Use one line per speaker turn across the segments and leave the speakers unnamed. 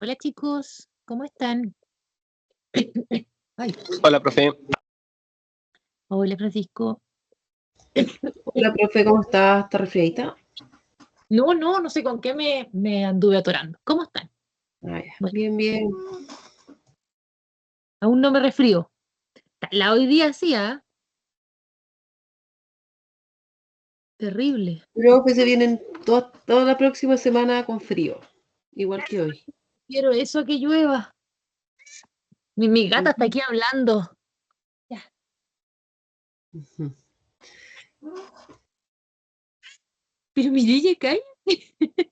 Hola chicos, ¿cómo están? Ay,
Hola, profe.
hola Francisco.
Hola, profe, ¿cómo estás? ¿Estás resfriadita?
No sé con qué me anduve atorando. ¿Cómo están?
Ah, ya.
Bueno,
Bien, bien.
aún no me resfrío. La hoy día sí, ¿ah? Terrible.
Profe, se vienen toda la próxima semana con frío, igual que hoy.
Quiero eso a que llueva. Mi gata está
Ujú,
aquí hablando. Ya.
ujú.
Pero mi niña, cállate.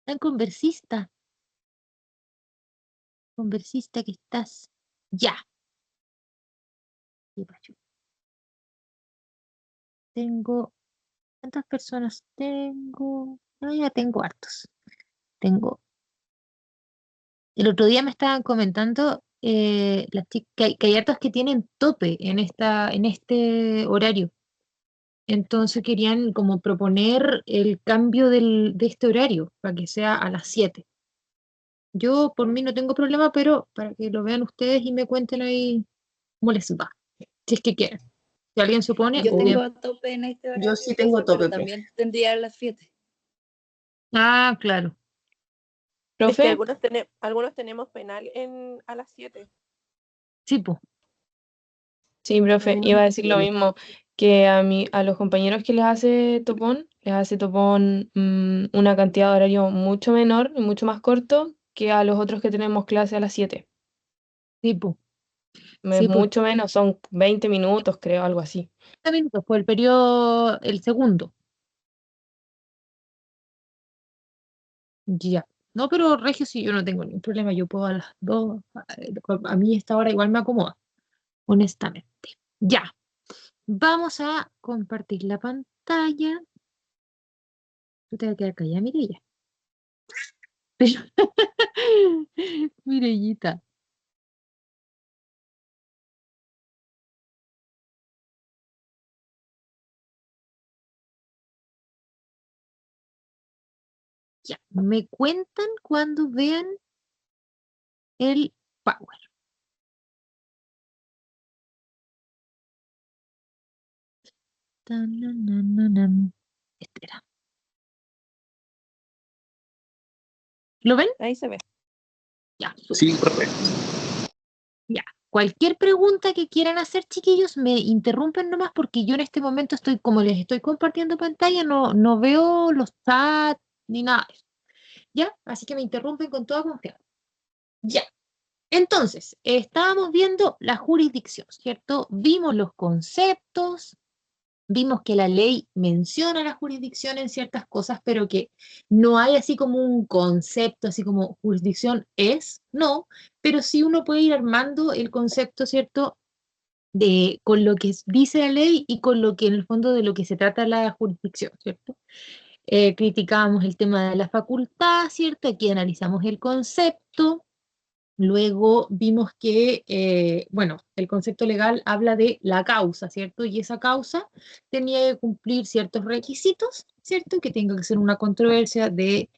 Tan conversista. Conversista que estás. Ya. Qué pacho. Tengo. ¿Cuántas personas tengo? No, ya tengo hartos. Tengo. El otro día me estaban comentando que hay hartos que tienen tope en este horario. Entonces querían como proponer el cambio de este horario para que sea a las 7. Yo por mí no tengo problema, pero para que lo vean ustedes y me cuenten ahí cómo les va, si es que quieren. Si alguien se opone,
Yo
bien.
tengo a tope en este
Yo
horario,
sí tengo
profe,
tope,
pero
profe.
también tendría a las 7.
Ah, claro.
Es que
¿Profe?
algunos tenemos penal a las 7.
Sí, pues.
Sí,
A
profe,
mí no
iba
me
a decir lo
problema.
mismo, que a los compañeros que les hace topón una cantidad de horario mucho menor y mucho más corto que a los otros que tenemos clase a las 7.
Sí, pues.
Es
Sí, pues.
mucho menos, son 20 minutos, creo, algo así.
30 minutos fue el periodo, el segundo. Ya. No, pero Regio, sí, yo no tengo ningún problema. Yo puedo a las 2. A mí esta hora igual me acomoda, honestamente. Ya. Vamos a compartir la pantalla. Tú te vas a quedar callada, Mireya. Pero, Mirellita. Ya. Me cuentan cuando vean el Power. Tananananan. Espera. ¿Lo ven?
Ahí se ve.
Ya.
Sí, profe.
Ya. Cualquier pregunta que quieran hacer, chiquillos, me interrumpen nomás porque yo en este momento estoy, como les estoy compartiendo pantalla, no veo los chats ni nada de eso. ¿Ya? Así que me interrumpen con toda confianza. Ya. Entonces, estábamos viendo la jurisdicción, ¿cierto? Vimos los conceptos, vimos que la ley menciona la jurisdicción en ciertas cosas, pero que no hay así como un concepto, así como jurisdicción es, no, pero sí uno puede ir armando el concepto, ¿cierto? Con lo que dice la ley y con lo que en el fondo de lo que se trata la jurisdicción, ¿cierto? Criticábamos el tema de la facultad, ¿cierto? Aquí analizamos el concepto. Luego vimos que, bueno, el concepto legal habla de la causa, ¿cierto? Y esa causa tenía que cumplir ciertos requisitos, ¿cierto? Que tenga que ser una controversia de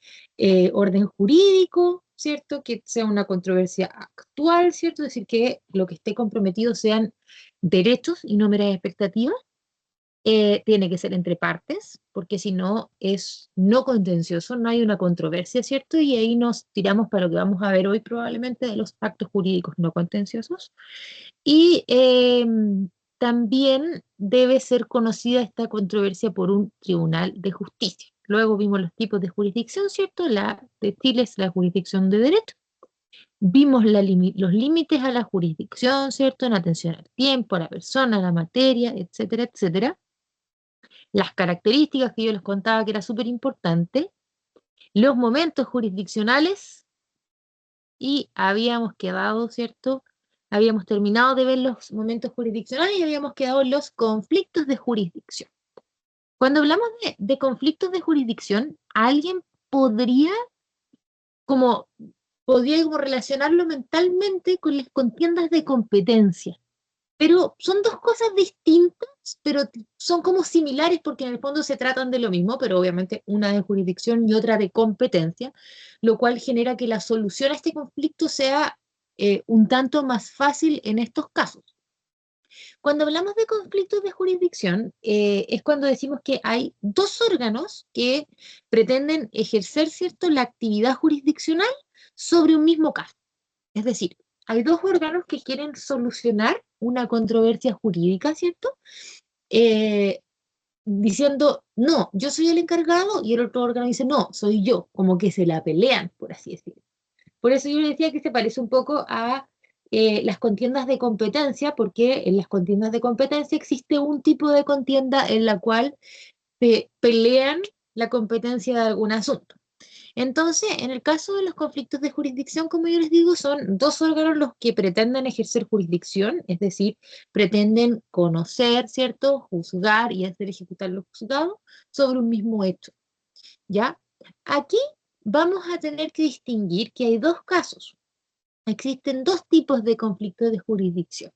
orden jurídico, ¿cierto? Que sea una controversia actual, ¿cierto? Es decir, que lo que esté comprometido sean derechos y no meras expectativas. Tiene que ser entre partes, porque si no es no contencioso, no hay una controversia, ¿cierto? Y ahí nos tiramos para lo que vamos a ver hoy probablemente de los actos jurídicos no contenciosos. Y también debe ser conocida esta controversia por un tribunal de justicia. Luego vimos los tipos de jurisdicción, ¿cierto? La de Chile es la jurisdicción de derecho. Vimos los límites a la jurisdicción, ¿cierto? En atención al tiempo, a la persona, a la materia, etcétera, etcétera. Las características que yo les contaba que era súper importante, los momentos jurisdiccionales y habíamos quedado, ¿cierto? Habíamos terminado de ver los momentos jurisdiccionales y habíamos quedado en los conflictos de jurisdicción. Cuando hablamos de conflictos de jurisdicción, alguien podría como, podría como relacionarlo mentalmente con las contiendas de competencia, pero son dos cosas distintas pero son como similares porque en el fondo se tratan de lo mismo, pero obviamente una de jurisdicción y otra de competencia, lo cual genera que la solución a este conflicto sea un tanto más fácil en estos casos. Cuando hablamos de conflictos de jurisdicción, es cuando decimos que hay dos órganos que pretenden ejercer, ¿cierto?, la actividad jurisdiccional sobre un mismo caso. Es decir, hay dos órganos que quieren solucionar una controversia jurídica, ¿cierto? Diciendo, no, yo soy el encargado, y el otro órgano dice, no, soy yo, como que se la pelean, por así decirlo. Por eso yo le decía que se parece un poco a las contiendas de competencia, porque en las contiendas de competencia existe un tipo de contienda en la cual pelean la competencia de algún asunto. Entonces, en el caso de los conflictos de jurisdicción, como yo les digo, son dos órganos los que pretenden ejercer jurisdicción, es decir, pretenden conocer, ¿cierto?, juzgar y hacer ejecutar lo juzgado sobre un mismo hecho, ¿ya? Aquí vamos a tener que distinguir que hay dos casos. Existen dos tipos de conflictos de jurisdicción.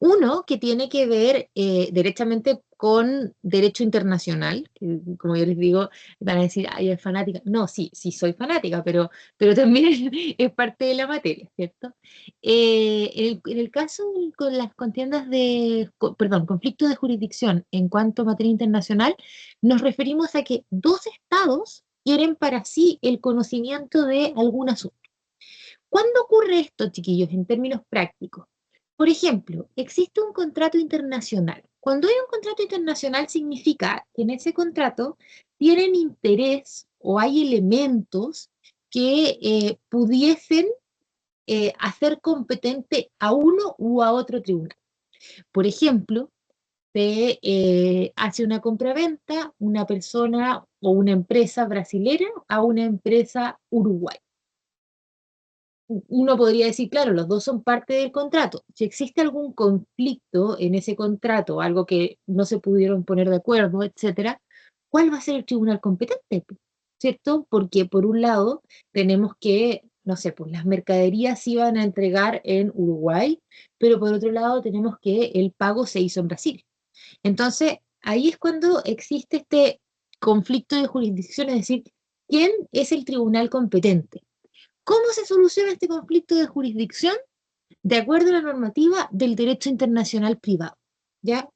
Uno que tiene que ver derechamente con derecho internacional, que como yo les digo, van a decir, ay, es fanática. No, sí, sí soy fanática, pero también es parte de la materia, ¿cierto? En el caso con las contiendas perdón, conflictos de jurisdicción en cuanto a materia internacional, nos referimos a que dos estados quieren para sí el conocimiento de algún asunto. ¿Cuándo ocurre esto, chiquillos, en términos prácticos? Por ejemplo, existe un contrato internacional. Cuando hay un contrato internacional significa que en ese contrato tienen interés o hay elementos que pudiesen hacer competente a uno u a otro tribunal. Por ejemplo, se hace una compraventa una persona o una empresa brasilera a una empresa uruguaya. Uno podría decir, claro, los dos son parte del contrato. Si existe algún conflicto en ese contrato, algo que no se pudieron poner de acuerdo, etcétera, ¿cuál va a ser el tribunal competente? ¿Cierto? Porque por un lado tenemos que, no sé, pues las mercaderías se iban a entregar en Uruguay, pero por otro lado tenemos que el pago se hizo en Brasil. Entonces, ahí es cuando existe este conflicto de jurisdicción, es decir, ¿quién es el tribunal competente? ¿Cómo se soluciona este conflicto de jurisdicción? De acuerdo a la normativa del derecho internacional privado. ¿Ya?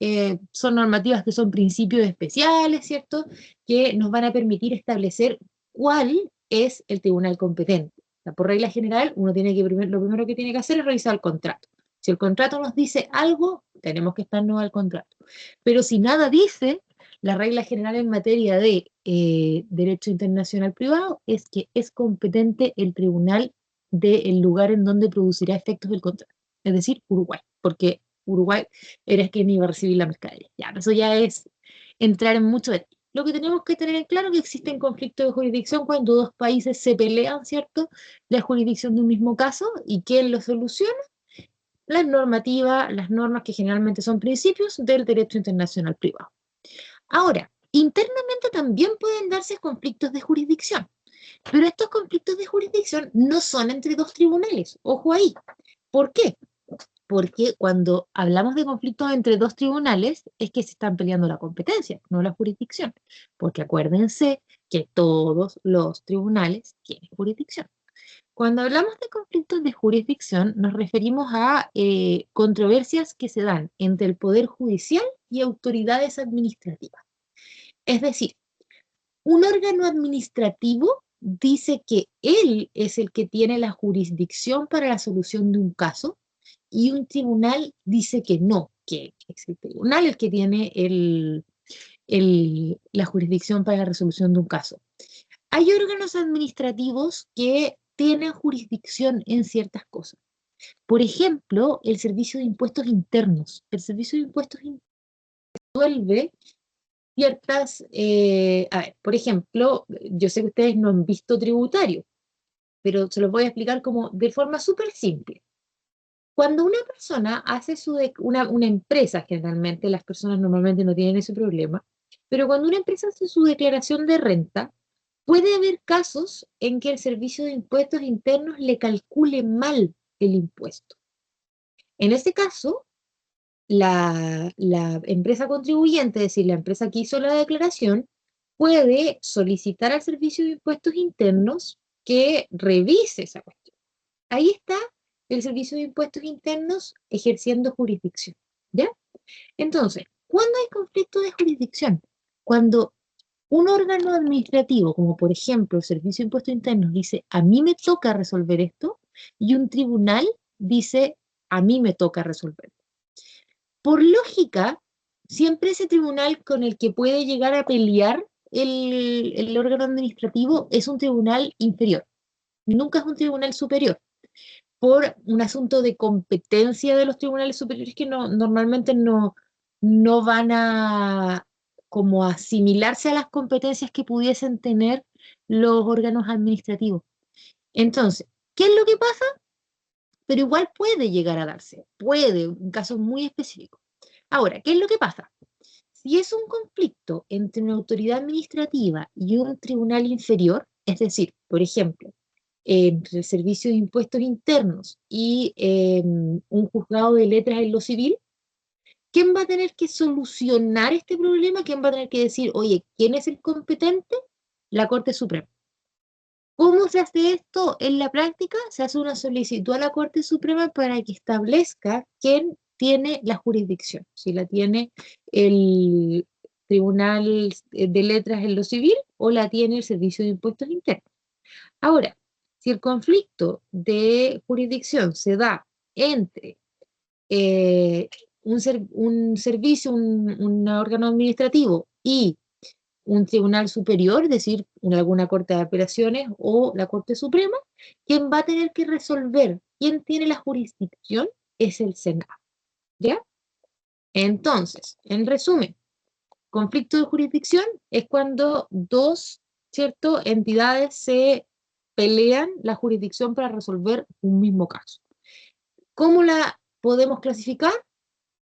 Son normativas que son principios especiales, ¿cierto? Que nos van a permitir establecer cuál es el tribunal competente. O sea, por regla general, uno tiene que lo primero que tiene que hacer es revisar el contrato. Si el contrato nos dice algo, tenemos que estarnos al contrato. Pero si nada dice, la regla general en materia de derecho internacional privado es que es competente el tribunal del lugar en donde producirá efectos del contrato, es decir, Uruguay, porque Uruguay era quien iba a recibir la mercadería. Ya, eso ya es entrar en mucho detalle. Lo que tenemos que tener en claro es que existen conflictos de jurisdicción cuando dos países se pelean, ¿cierto?, la jurisdicción de un mismo caso, y ¿quién lo soluciona? Las normativas, las normas que generalmente son principios del derecho internacional privado. Ahora, internamente también pueden darse conflictos de jurisdicción, pero estos conflictos de jurisdicción no son entre dos tribunales. Ojo ahí. ¿Por qué? Porque cuando hablamos de conflictos entre dos tribunales es que se están peleando la competencia, no la jurisdicción. Porque acuérdense que todos los tribunales tienen jurisdicción. Cuando hablamos de conflictos de jurisdicción nos referimos a controversias que se dan entre el Poder Judicial y autoridades administrativas. Es decir, un órgano administrativo dice que él es el que tiene la jurisdicción para la solución de un caso y un tribunal dice que no, que es el tribunal el que tiene la jurisdicción para la resolución de un caso. Hay órganos administrativos que tienen jurisdicción en ciertas cosas. Por ejemplo, el Servicio de Impuestos Internos. El Servicio de Impuestos Internos resuelve ciertas, a ver, por ejemplo, yo sé que ustedes no han visto tributario, pero se los voy a explicar como de forma súper simple. Cuando una persona hace una empresa, generalmente las personas normalmente no tienen ese problema, pero cuando una empresa hace su declaración de renta, puede haber casos en que el Servicio de Impuestos Internos le calcule mal el impuesto. En este caso, la empresa contribuyente, es decir, la empresa que hizo la declaración, puede solicitar al Servicio de Impuestos Internos que revise esa cuestión. Ahí está el Servicio de Impuestos Internos ejerciendo jurisdicción, ¿ya? Entonces, ¿cuándo hay conflicto de jurisdicción? Cuando un órgano administrativo, como por ejemplo el Servicio de Impuestos Internos, dice, a mí me toca resolver esto, y un tribunal dice, a mí me toca resolver. Por lógica, siempre ese tribunal con el que puede llegar a pelear el órgano administrativo es un tribunal inferior, nunca es un tribunal superior, por un asunto de competencia de los tribunales superiores que normalmente no van a como asimilarse a las competencias que pudiesen tener los órganos administrativos. Entonces, ¿qué es lo que pasa? Pero igual puede llegar a darse, puede, en casos muy específicos. Ahora, ¿qué es lo que pasa? Si es un conflicto entre una autoridad administrativa y un tribunal inferior, es decir, por ejemplo, entre el Servicio de Impuestos Internos y un juzgado de letras en lo civil, ¿quién va a tener que solucionar este problema? ¿Quién va a tener que decir, oye, ¿quién es el competente? La Corte Suprema. ¿Cómo se hace esto en la práctica? Se hace una solicitud a la Corte Suprema para que establezca quién tiene la jurisdicción, si la tiene el Tribunal de Letras en lo civil o la tiene el Servicio de Impuestos Internos. Ahora, si el conflicto de jurisdicción se da entre un servicio, un órgano administrativo y un tribunal superior, es decir, alguna corte de apelaciones o la Corte Suprema, quien va a tener que resolver quién tiene la jurisdicción es el Senado, ¿ya? Entonces, en resumen, conflicto de jurisdicción es cuando dos, ¿cierto?, entidades se pelean la jurisdicción para resolver un mismo caso. ¿Cómo la podemos clasificar?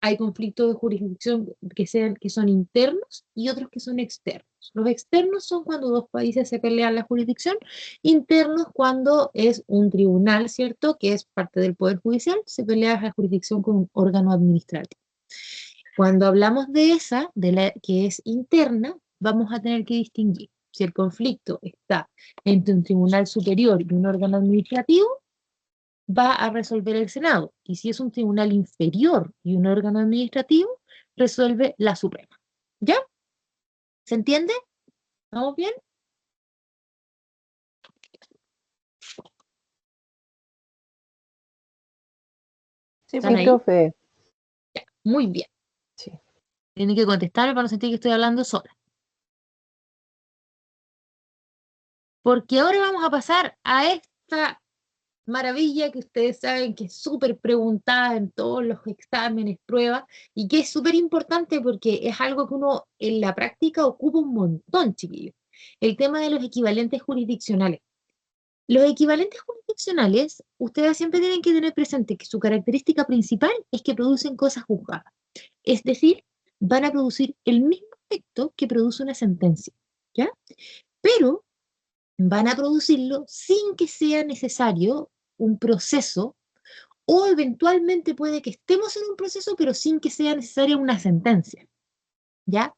Hay conflictos de jurisdicción que son internos y otros que son externos. Los externos son cuando dos países se pelean la jurisdicción, internos cuando es un tribunal, ¿cierto?, que es parte del Poder Judicial, se pelea la jurisdicción con un órgano administrativo. Cuando hablamos de esa, de la que es interna, vamos a tener que distinguir si el conflicto está entre un tribunal superior y un órgano administrativo, va a resolver el Senado. Y si es un tribunal inferior y un órgano administrativo, resuelve la Suprema. ¿Ya? ¿Se entiende? ¿Vamos bien?
Sí,
¿Están ahí?
profe.
Muy bien.
Sí.
Tienen que contestarme para no sentir que estoy hablando sola. Porque ahora vamos a pasar a esta maravilla que ustedes saben que es súper preguntada en todos los exámenes, pruebas, y que es súper importante porque es algo que uno en la práctica ocupa un montón, chiquillos. El tema de los equivalentes jurisdiccionales. Los equivalentes jurisdiccionales, ustedes siempre tienen que tener presente que su característica principal es que producen cosas juzgadas. Es decir, van a producir el mismo efecto que produce una sentencia, ¿ya? Pero van a producirlo sin que sea necesario un proceso, o eventualmente puede que estemos en un proceso, pero sin que sea necesaria una sentencia, ¿ya?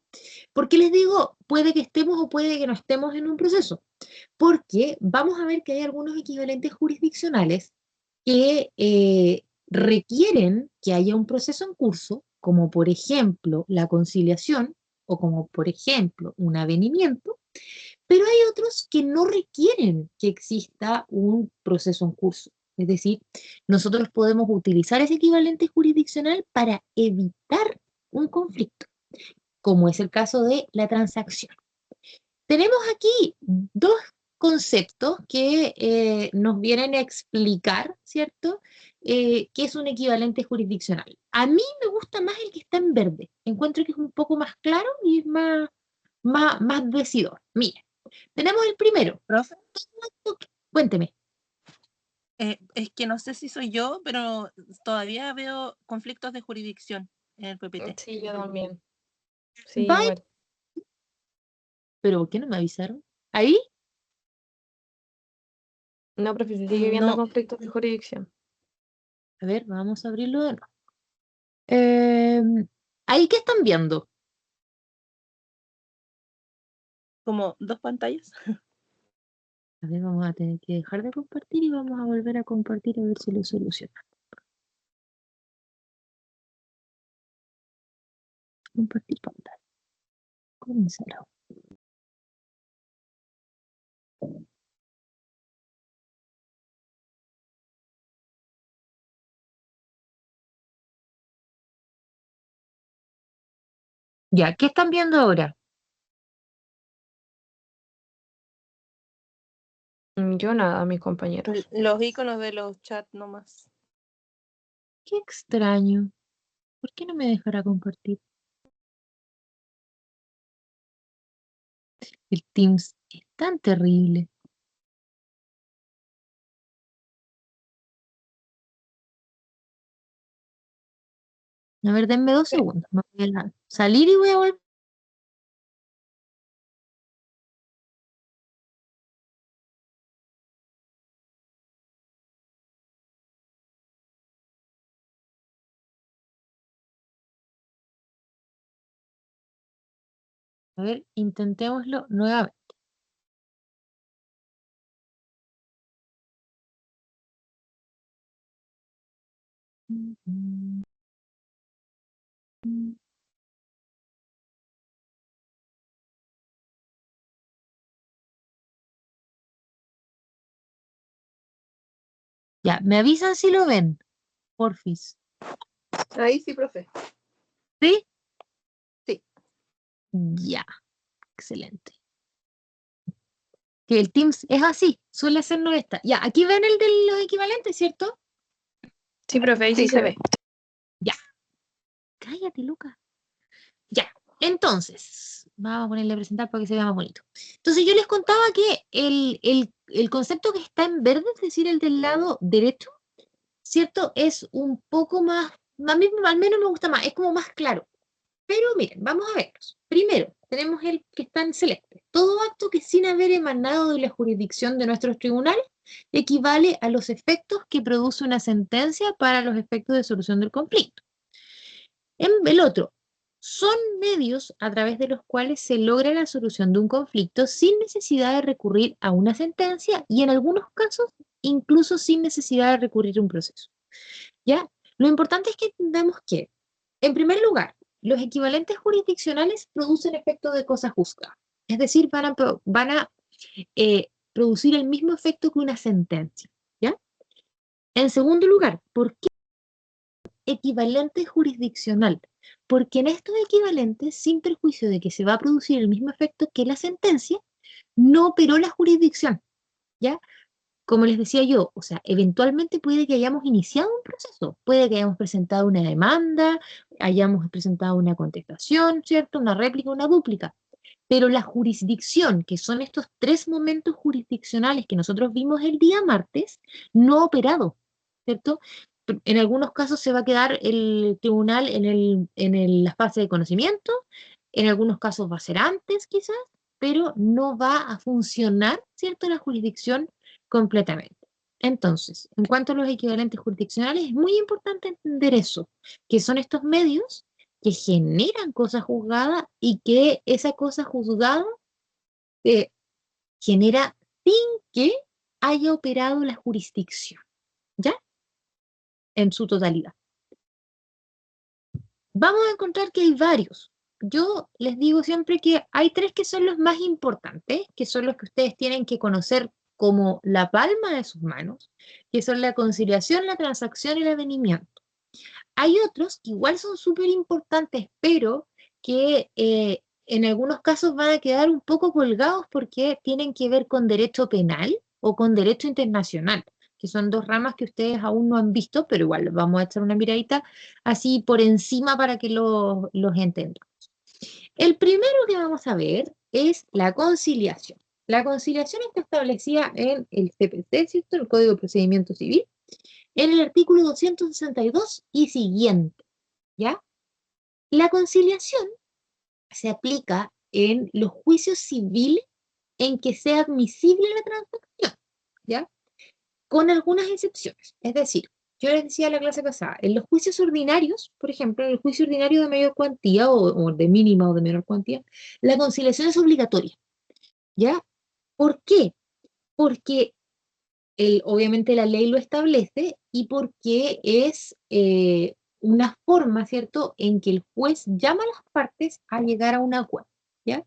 ¿Por qué les digo puede que estemos o puede que no estemos en un proceso? Porque vamos a ver que hay algunos equivalentes jurisdiccionales que requieren que haya un proceso en curso, como por ejemplo la conciliación o como por ejemplo un avenimiento, pero hay otros que no requieren que exista un proceso en curso. Es decir, nosotros podemos utilizar ese equivalente jurisdiccional para evitar un conflicto, como es el caso de la transacción. Tenemos aquí dos conceptos que nos vienen a explicar, ¿cierto?, qué es un equivalente jurisdiccional. A mí me gusta más el que está en verde. Encuentro que es un poco más claro y es más decidor. Mira, tenemos el primero.
Profe,
Cuénteme.
es que no sé si soy yo, pero todavía veo conflictos de jurisdicción en el PPT.
Sí, yo también. Sí,
Bye.
igual.
¿Pero por qué no me avisaron? ¿Ahí?
No, profe, se sigue viendo
No.
conflictos de jurisdicción.
A ver, vamos a abrirlo de nuevo. ¿Ahí qué están viendo?
Como 2 pantallas.
A ver, vamos a tener que dejar de compartir y vamos a volver a compartir a ver si lo soluciona. Compartir pantalla. Comenzar. Ya, ¿qué están viendo ahora?
Yo nada, mis compañeros.
Los iconos de los chats nomás.
Qué extraño. ¿Por qué no me dejará compartir? El Teams es tan terrible. A ver, denme 2 segundos. Me voy a salir y voy a volver. A ver, intentémoslo nuevamente. Ya, me avisan si lo ven, porfis.
Ahí sí, profe.
¿Sí?
Sí.
Ya, excelente. Que el Teams es así, suele ser no esta. Ya, aquí ven el de los equivalentes, ¿cierto?
Sí, profe, ahí sí
Sí,
se
se
ve.
Cállate, Luca. Ya, entonces, vamos a ponerle a presentar para que se vea más bonito. Entonces yo les contaba que el concepto que está en verde, es decir, el del lado derecho, ¿cierto? Es un poco más, a mí al menos me gusta más, es como más claro. Pero miren, vamos a verlos. Primero, tenemos el que está en celeste. Todo acto que sin haber emanado de la jurisdicción de nuestros tribunales equivale a los efectos que produce una sentencia para los efectos de solución del conflicto. En el otro, son medios a través de los cuales se logra la solución de un conflicto sin necesidad de recurrir a una sentencia y en algunos casos incluso sin necesidad de recurrir a un proceso. ¿Ya? Lo importante es que entendamos que, en primer lugar, los equivalentes jurisdiccionales producen efectos de cosa justa, es decir, van a producir el mismo efecto que una sentencia. ¿Ya? En segundo lugar, ¿por qué equivalente jurisdiccional? Porque en estos equivalentes, sin perjuicio de que se va a producir el mismo efecto que la sentencia, no operó la jurisdicción. ¿Ya? Como les decía yo, o sea, eventualmente puede que hayamos iniciado un proceso, puede que hayamos presentado una demanda, hayamos presentado una contestación, ¿cierto? Una réplica, una dúplica. Pero la jurisdicción, que son estos 3 momentos jurisdiccionales que nosotros vimos el día martes, no ha operado, ¿cierto? En algunos casos se va a quedar el tribunal la fase de conocimiento, en algunos casos va a ser antes quizás, pero no va a funcionar, ¿cierto? La jurisdicción completamente. Entonces, en cuanto a los equivalentes jurisdiccionales, es muy importante entender eso, que son estos medios que generan cosa juzgada y que esa cosa juzgada eh, genera sin que haya operado la jurisdicción, ¿ya? En su totalidad. Vamos a encontrar que hay varios. Yo les digo siempre que hay 3 que son los más importantes, que son los que ustedes tienen que conocer como la palma de sus manos, que son la conciliación, la transacción y el avenimiento. Hay otros que igual son súper importantes, pero que en algunos casos van a quedar un poco colgados porque tienen que ver con derecho penal o con derecho internacional, que son 2 ramas que ustedes aún no han visto, pero igual vamos a echar una miradita así por encima para que los entendan. El primero que vamos a ver es la conciliación. La conciliación está establecida en el CPC, ¿cierto? El Código de Procedimiento Civil, en el artículo 262 y siguiente, ¿ya? La conciliación se aplica en los juicios civiles en que sea admisible la transacción, ¿ya? Con algunas excepciones. Es decir, yo les decía en la clase pasada, en los juicios ordinarios, por ejemplo, en el juicio ordinario de mayor cuantía o de mínima o de menor cuantía, la conciliación es obligatoria, ¿ya? ¿Por qué? Porque obviamente la ley lo establece y porque es una forma, ¿cierto?, en que el juez llama a las partes a llegar a un acuerdo, ¿ya?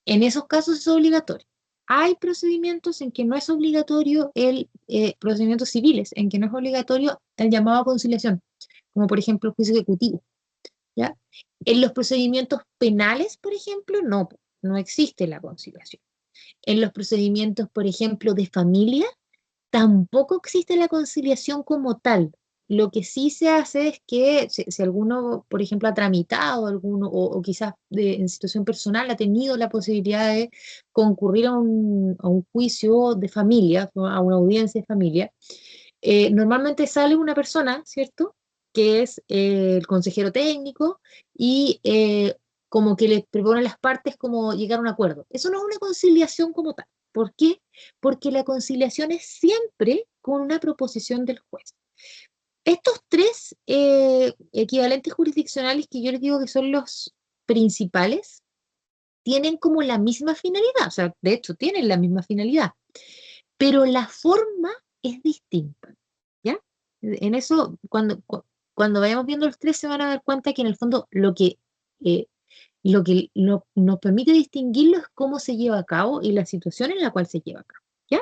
En esos casos es obligatorio. Hay procedimientos en que no es obligatorio procedimientos civiles, en que no es obligatorio el llamado a conciliación, como por ejemplo el juicio ejecutivo, ¿ya? En los procedimientos penales, por ejemplo, no existe la conciliación. En los procedimientos, por ejemplo, de familia, tampoco existe la conciliación como tal. Lo que sí se hace es que si alguno, por ejemplo, ha tramitado alguno o quizás en situación personal ha tenido la posibilidad de concurrir a un juicio de familia, a una audiencia de familia, normalmente sale una persona, ¿cierto?, que es el consejero técnico y como que le propone a las partes como llegar a un acuerdo. Eso no es una conciliación como tal. ¿Por qué? Porque la conciliación es siempre con una proposición del juez. Estos tres equivalentes jurisdiccionales que yo les digo que son los principales, tienen como la misma finalidad, o sea, de hecho tienen la misma finalidad, pero la forma es distinta, ¿ya? En eso, cuando vayamos viendo los tres, se van a dar cuenta que en el fondo eh, nos permite distinguirlo es cómo se lleva a cabo y la situación en la cual se lleva a cabo, ¿ya?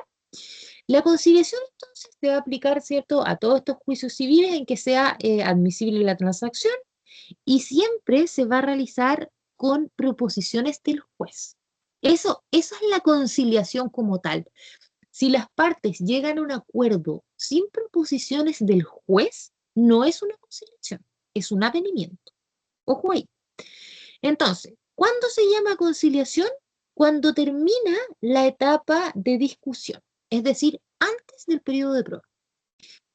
La conciliación entonces se va a aplicar, ¿cierto?, a todos estos juicios civiles en que sea admisible la transacción y siempre se va a realizar con proposiciones del juez. Eso es la conciliación como tal. Si las partes llegan a un acuerdo sin proposiciones del juez, no es una conciliación, es un avenimiento. Ojo ahí. Entonces, ¿cuándo se llama conciliación? Cuando termina la etapa de discusión, es decir, antes del periodo de prueba.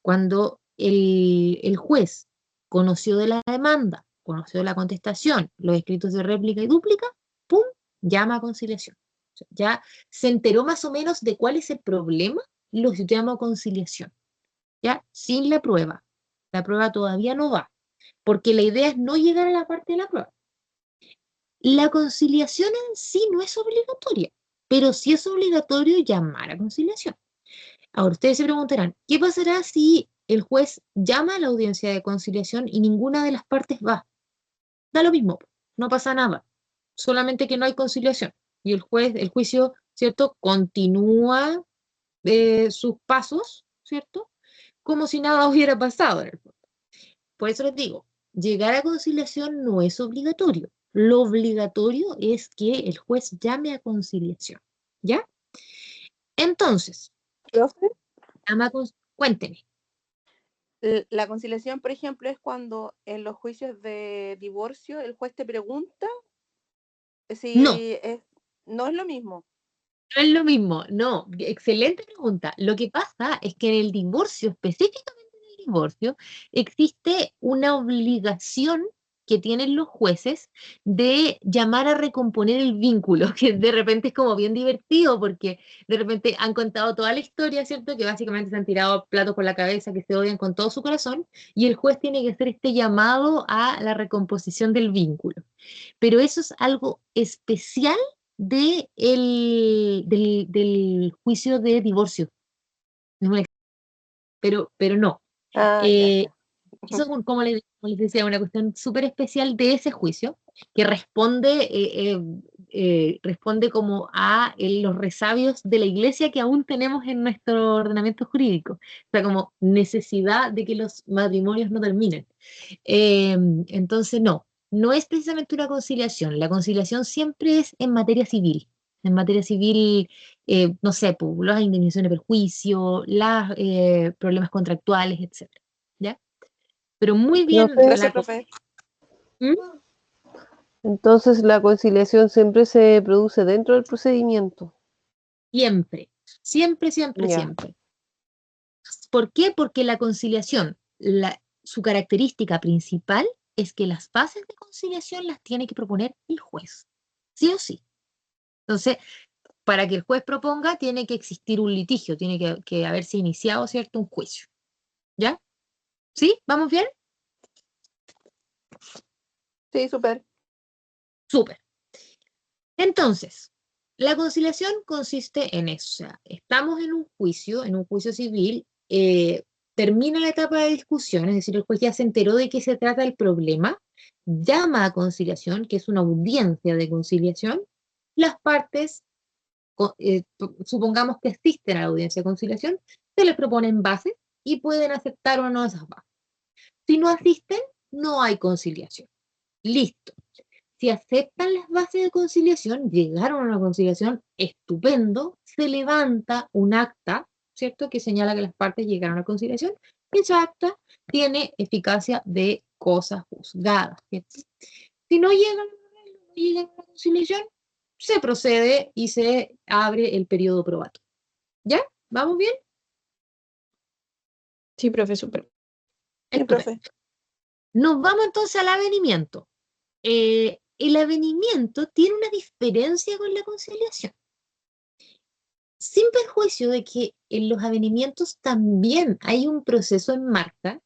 Cuando el juez conoció de la demanda, conoció de la contestación, los escritos de réplica y dúplica, ¡pum!, llama a conciliación. O sea, ya se enteró más o menos de cuál es el problema, lo llama a conciliación. ¿Ya? Sin la prueba. La prueba todavía no va, porque la idea es no llegar a la parte de la prueba. La conciliación en sí no es obligatoria, pero sí es obligatorio llamar a conciliación. Ahora, ustedes se preguntarán, ¿qué pasará si el juez llama a la audiencia de conciliación y ninguna de las partes va? Da lo mismo, no pasa nada, solamente que no hay conciliación. Y el juicio, ¿cierto?, continúa sus pasos, ¿cierto?, como si nada hubiera pasado en el fondo. Por eso les digo, llegar a conciliación no es obligatorio. Lo obligatorio es que el juez llame a conciliación, ¿ya? Entonces,
Profe,
cuénteme.
la conciliación, por ejemplo, es cuando en los juicios de divorcio el juez te pregunta
No,
si es, no es lo mismo.
no es lo mismo, no. Excelente pregunta. Lo que pasa es que en el divorcio, específicamente en el divorcio, existe una obligación que tienen los jueces de llamar a recomponer el vínculo, que de repente es como bien divertido porque de repente han contado toda la historia, ¿cierto? Que básicamente se han tirado platos por la cabeza, que se odian con todo su corazón, y el juez tiene que hacer este llamado a la recomposición del vínculo. Pero eso es algo especial del juicio de divorcio. Pero no.
Ah, ya,
Eh,
ya.
Eso es, como les decía, una cuestión súper especial de ese juicio, que responde como a los resabios de la iglesia que aún tenemos en nuestro ordenamiento jurídico. O sea, como necesidad de que los matrimonios no terminen. Entonces, no es precisamente una conciliación. La conciliación siempre es en materia civil. En materia civil, no sé, pues, las indemnizaciones de perjuicio, los problemas contractuales, etcétera. ¿Ya? Pero muy bien
Profe,
Gracias, profe.
¿Mm?
Entonces la conciliación siempre se produce dentro del procedimiento.
Siempre, siempre, siempre,
Ya.
siempre. ¿Por qué? Porque la conciliación, su característica principal es que las bases de conciliación las tiene que proponer el juez, sí o sí. Entonces, para que el juez proponga, tiene que existir un litigio, tiene que haberse iniciado, ¿cierto?, un juicio, ¿ya? ¿Sí? ¿Vamos bien?
Sí, súper.
Súper. Entonces, la conciliación consiste en eso. O sea, estamos en un juicio civil, termina la etapa de discusión, es decir, el juez ya se enteró de qué se trata el problema, llama a conciliación, que es una audiencia de conciliación, las partes, supongamos que asisten a la audiencia de conciliación, se les proponen bases y pueden aceptar o no esas bases. Si no asisten, no hay conciliación. Listo. Si aceptan las bases de conciliación, llegaron a una conciliación, estupendo, se levanta un acta, ¿cierto?, que señala que las partes llegaron a conciliación, y esa acta tiene eficacia de cosa juzgada, ¿cierto? Si no llegan a una conciliación, se procede y se abre el periodo probatorio. ¿Ya? ¿Vamos bien?
Sí, profe, súper.
Sí,
Estupendo.
profe.
Nos vamos entonces al avenimiento. El avenimiento tiene una diferencia con la conciliación, sin perjuicio de que en los avenimientos también hay un proceso en marcha.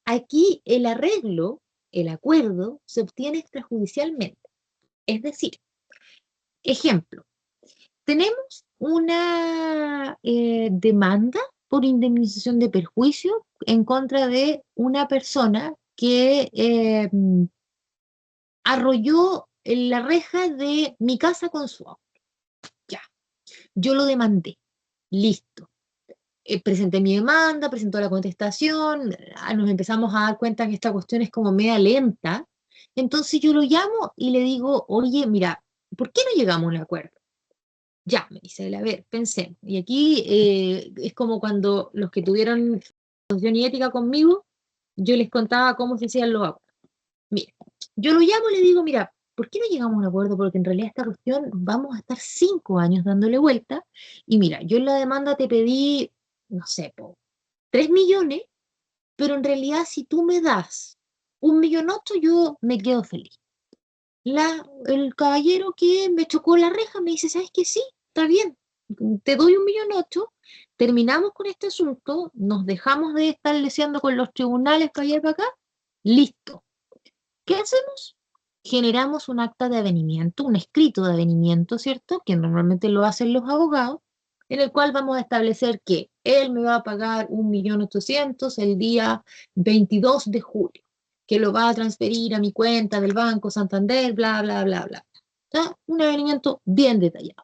Aquí el arreglo, el acuerdo, se obtiene extrajudicialmente. Es decir, ejemplo, tenemos una demanda por indemnización de perjuicio en contra de una persona que arrolló en la reja de mi casa con su auto. Ya, yo lo demandé. Listo. Presenté mi demanda, presentó la contestación, nos empezamos a dar cuenta que esta cuestión es como media lenta. Entonces yo lo llamo y le digo, oye, mira, ¿por qué no llegamos a un acuerdo? Ya, me dice él, a ver, pensemos. Y aquí es como cuando los que tuvieron función y ética conmigo, yo les contaba cómo se hacían los acuerdos. Mira, yo lo llamo y le digo, mira, ¿por qué no llegamos a un acuerdo? Porque en realidad esta cuestión vamos a estar 5 años dándole vuelta. Y mira, yo en la demanda te pedí, no sé, 3 millones, pero en realidad si tú me das 1,8 millón, yo me quedo feliz. El caballero que me chocó la reja me dice, ¿sabes qué? Sí, está bien, te doy 1,8 millón, terminamos con este asunto, nos dejamos de estar leseando con los tribunales para allá y para acá, listo. ¿Qué hacemos? Generamos un acta de avenimiento, un escrito de avenimiento, ¿cierto? Que normalmente lo hacen los abogados, en el cual vamos a establecer que él me va a pagar 1,800,000 el día 22 de julio, que lo va a transferir a mi cuenta del Banco Santander, bla, bla, bla, bla. ¿Está? Un avenimiento bien detallado.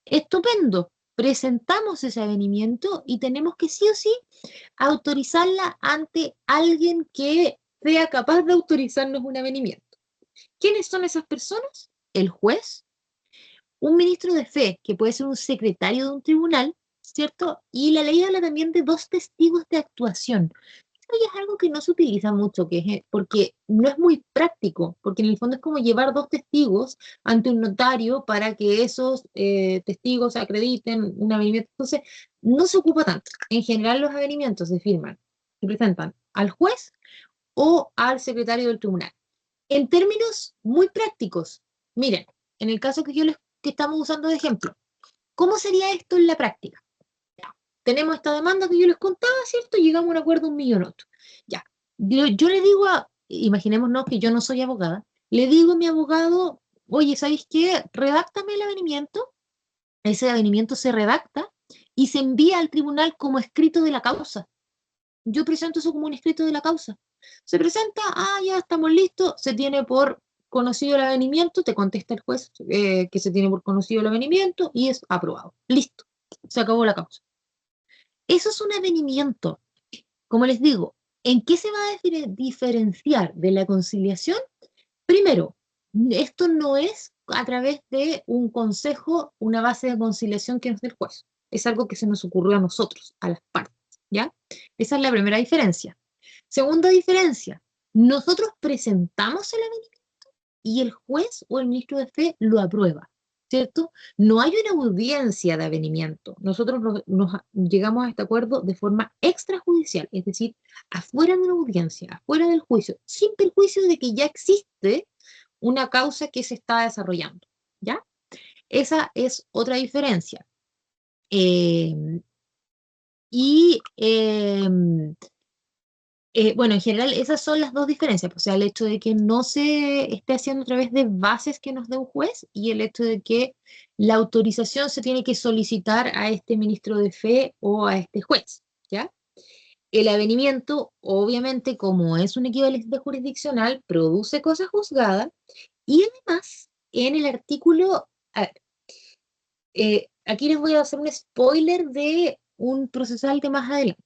Estupendo. Presentamos ese avenimiento y tenemos que sí o sí autorizarla ante alguien que sea capaz de autorizarnos un avenimiento. ¿Quiénes son esas personas? El juez, un ministro de fe, que puede ser un secretario de un tribunal, ¿cierto? Y la ley habla también de 2 testigos de actuación. Esto ya es algo que no se utiliza mucho, porque no es muy práctico, porque en el fondo es como llevar 2 testigos ante un notario para que esos testigos acrediten un avenimiento. Entonces, no se ocupa tanto. En general, los avenimientos se presentan al juez o al secretario del tribunal. En términos muy prácticos, miren, en el caso que estamos usando de ejemplo, ¿cómo sería esto en la práctica? Ya, tenemos esta demanda que yo les contaba, ¿cierto? Llegamos a un acuerdo 1,8 millón. Ya, yo le digo imaginémonos que yo no soy abogada, le digo a mi abogado, oye, ¿sabéis qué? Redáctame el avenimiento, ese avenimiento se redacta y se envía al tribunal como escrito de la causa. Yo presento eso como un escrito de la causa. Se presenta, ya estamos listos, se tiene por conocido el avenimiento, te contesta el juez que se tiene por conocido el avenimiento y es aprobado. Listo, se acabó la causa. Eso es un avenimiento. Como les digo, ¿en qué se va a diferenciar de la conciliación? Primero, esto no es a través de un consejo, una base de conciliación que nos dé el juez. Es algo que se nos ocurrió a nosotros, a las partes, ¿ya? Esa es la primera diferencia. Segunda diferencia, nosotros presentamos el avenimiento y el juez o el ministro de fe lo aprueba, ¿cierto? No hay una audiencia de avenimiento. Nosotros nos llegamos a este acuerdo de forma extrajudicial, es decir, afuera de una audiencia, afuera del juicio, sin perjuicio de que ya existe una causa que se está desarrollando, ¿ya? Esa es otra diferencia. Y Bueno, en general esas son las dos diferencias, pues, o sea, el hecho de que no se esté haciendo a través de bases que nos dé un juez y el hecho de que la autorización se tiene que solicitar a este ministro de fe o a este juez, ¿ya? El avenimiento, obviamente, como es un equivalente jurisdiccional, produce cosa juzgada y además, en el artículo, a ver, aquí les voy a hacer un spoiler de un procesal de más adelante.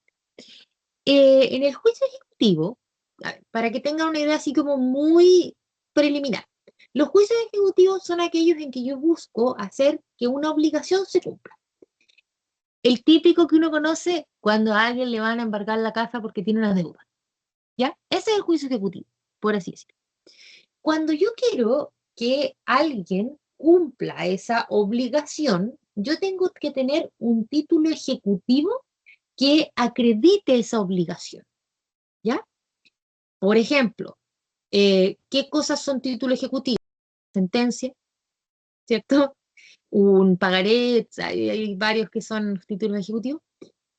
En el juicio ejecutivo, a ver, para que tengan una idea así como muy preliminar, los juicios ejecutivos son aquellos en que yo busco hacer que una obligación se cumpla. El típico que uno conoce cuando a alguien le van a embargar la casa porque tiene una deuda, ¿ya? Ese es el juicio ejecutivo, por así decirlo. Cuando yo quiero que alguien cumpla esa obligación, yo tengo que tener un título ejecutivo que acredite esa obligación, ¿ya? Por ejemplo, ¿qué cosas son título ejecutivo? Sentencia, ¿cierto? Un pagaré, hay varios que son títulos ejecutivos,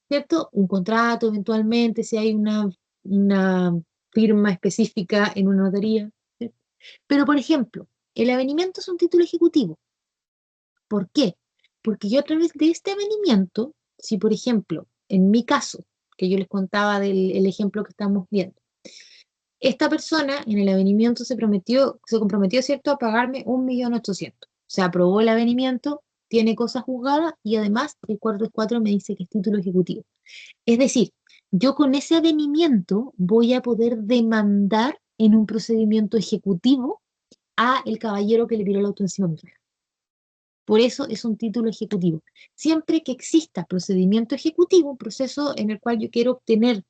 ¿cierto? Un contrato eventualmente, si hay una firma específica en una notaría, ¿cierto? Pero, por ejemplo, el avenimiento es un título ejecutivo. ¿Por qué? Porque yo a través de este avenimiento, si por ejemplo, en mi caso, que yo les contaba del ejemplo que estamos viendo, esta persona en el avenimiento se comprometió, ¿cierto?, a pagarme 1.800.000. Se aprobó el avenimiento, tiene cosas juzgadas y además el 434 me dice que es título ejecutivo. Es decir, yo con ese avenimiento voy a poder demandar en un procedimiento ejecutivo a el caballero que le tiró el auto encima a mi hija. Por eso es un título ejecutivo. Siempre que exista procedimiento ejecutivo, un proceso en el cual yo quiero obtener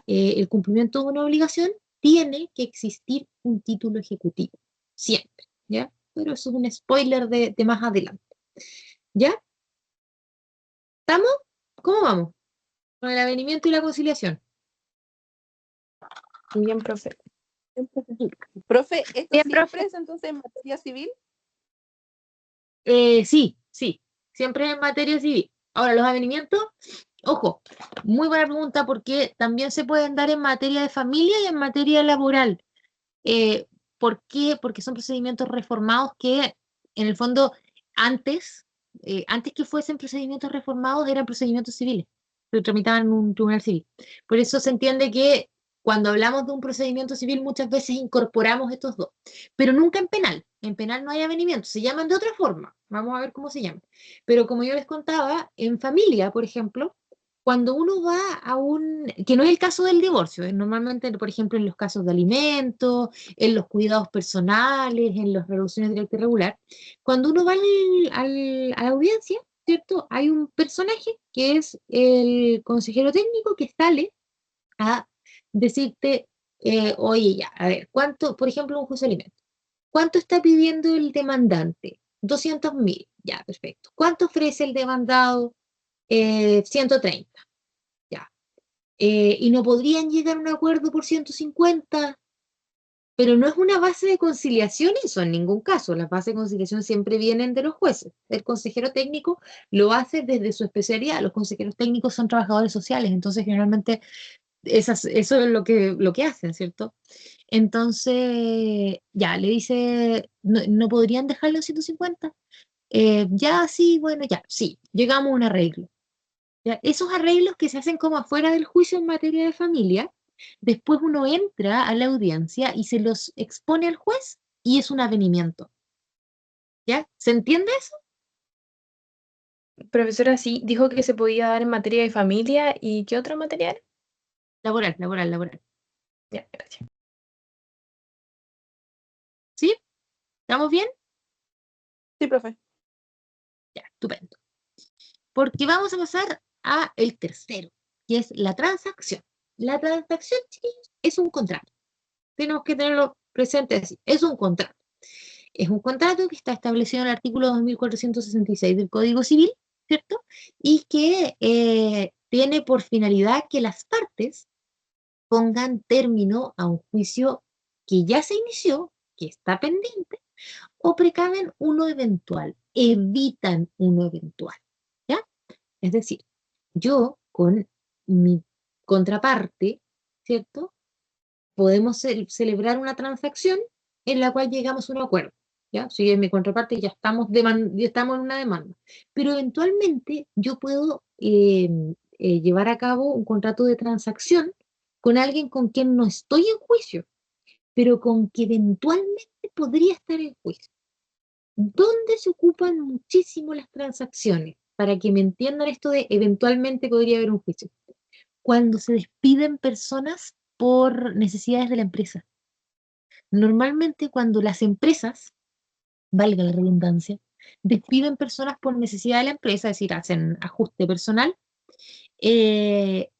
el cumplimiento de una obligación, tiene que existir un título ejecutivo. Siempre, ¿ya? Pero eso es un spoiler de más adelante. ¿Ya? ¿Estamos? ¿Cómo vamos? Con el avenimiento y la conciliación.
Bien, profe.
Profe, ¿esto
Bien,
siempre
profe.
es entonces en materia civil?
Sí, siempre en materia civil. Ahora, los avenimientos, ojo, muy buena pregunta porque también se pueden dar en materia de familia y en materia laboral. ¿Por qué? Porque son procedimientos reformados que, en el fondo, antes que fuesen procedimientos reformados, eran procedimientos civiles, se tramitaban en un tribunal civil. Por eso se entiende que cuando hablamos de un procedimiento civil muchas veces incorporamos estos dos, pero nunca en penal. En penal no hay avenimiento, se llaman de otra forma. Vamos a ver cómo se llaman. Pero como yo les contaba, en familia, por ejemplo, cuando uno va que no es el caso del divorcio, normalmente, por ejemplo, en los casos de alimentos, en los cuidados personales, en las reducciones directa y regular, cuando uno va a la audiencia, ¿cierto? Hay un personaje que es el consejero técnico que sale a decirte, oye, ya, a ver, ¿cuánto, por ejemplo, un juicio de alimentos? ¿Cuánto está pidiendo el demandante? 200.000, ya, perfecto. ¿Cuánto ofrece el demandado? 130, ya. Y no podrían llegar a un acuerdo por 150, pero no es una base de conciliación eso en ningún caso. Las bases de conciliación siempre vienen de los jueces. El consejero técnico lo hace desde su especialidad. Los consejeros técnicos son trabajadores sociales, entonces generalmente eso es lo que hacen, ¿cierto? Entonces, ya, le dice, ¿no podrían dejarlo en 150? Ya, sí, bueno, ya, sí, llegamos a un arreglo. ¿Ya? Esos arreglos que se hacen como afuera del juicio en materia de familia, después uno entra a la audiencia y se los expone al juez y es un avenimiento. ¿Ya? ¿Se entiende eso?
Profesora, sí, dijo que se podía dar en materia de familia y ¿qué otra materia era?
Laboral.
Ya, gracias.
¿Sí? ¿Estamos bien?
Sí, profe.
Ya, estupendo. Porque vamos a pasar a el tercero, que es la transacción. La transacción, chiquillos, es un contrato. Tenemos que tenerlo presente así. Es un contrato. Es un contrato que está establecido en el artículo 2466 del Código Civil, ¿cierto? Y que tiene por finalidad que las partes pongan término a un juicio que ya se inició, que está pendiente, o precaven uno eventual, evitan uno eventual, ¿ya? Es decir, yo con mi contraparte ¿cierto? Podemos celebrar una transacción en la cual llegamos a un acuerdo, ¿ya? Si es mi contraparte, ya estamos en una demanda. Pero eventualmente yo puedo llevar a cabo un contrato de transacción con alguien con quien no estoy en juicio, pero con que eventualmente podría estar en juicio. ¿Dónde se ocupan muchísimo las transacciones? Para que me entiendan esto de eventualmente podría haber un juicio. Cuando se despiden personas por necesidades de la empresa. Normalmente cuando las empresas, valga la redundancia, despiden personas por necesidad de la empresa, es decir, hacen ajuste personal, eh,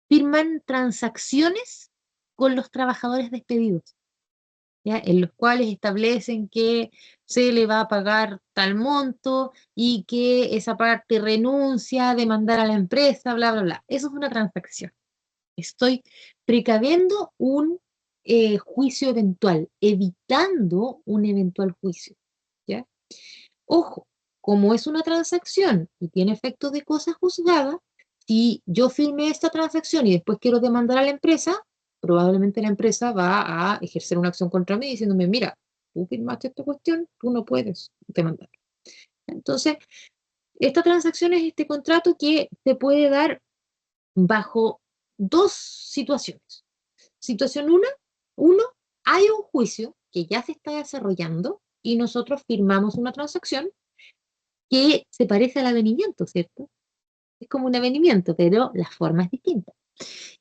firman transacciones con los trabajadores despedidos, ¿ya? En los cuales establecen que se le va a pagar tal monto y que esa parte renuncia a demandar a la empresa, bla, bla, bla. Eso es una transacción. Estoy precaviendo un juicio eventual, evitando un eventual juicio, ¿ya? Ojo, como es una transacción y tiene efectos de cosa juzgada, si yo firmé esta transacción y después quiero demandar a la empresa, probablemente la empresa va a ejercer una acción contra mí diciéndome, mira, tú firmaste esta cuestión, tú no puedes demandar. Entonces, esta transacción es este contrato que se puede dar bajo dos situaciones. Situación uno, hay un juicio que ya se está desarrollando y nosotros firmamos una transacción que se parece al avenimiento, ¿cierto? Es como un avenimiento, pero la forma es distinta.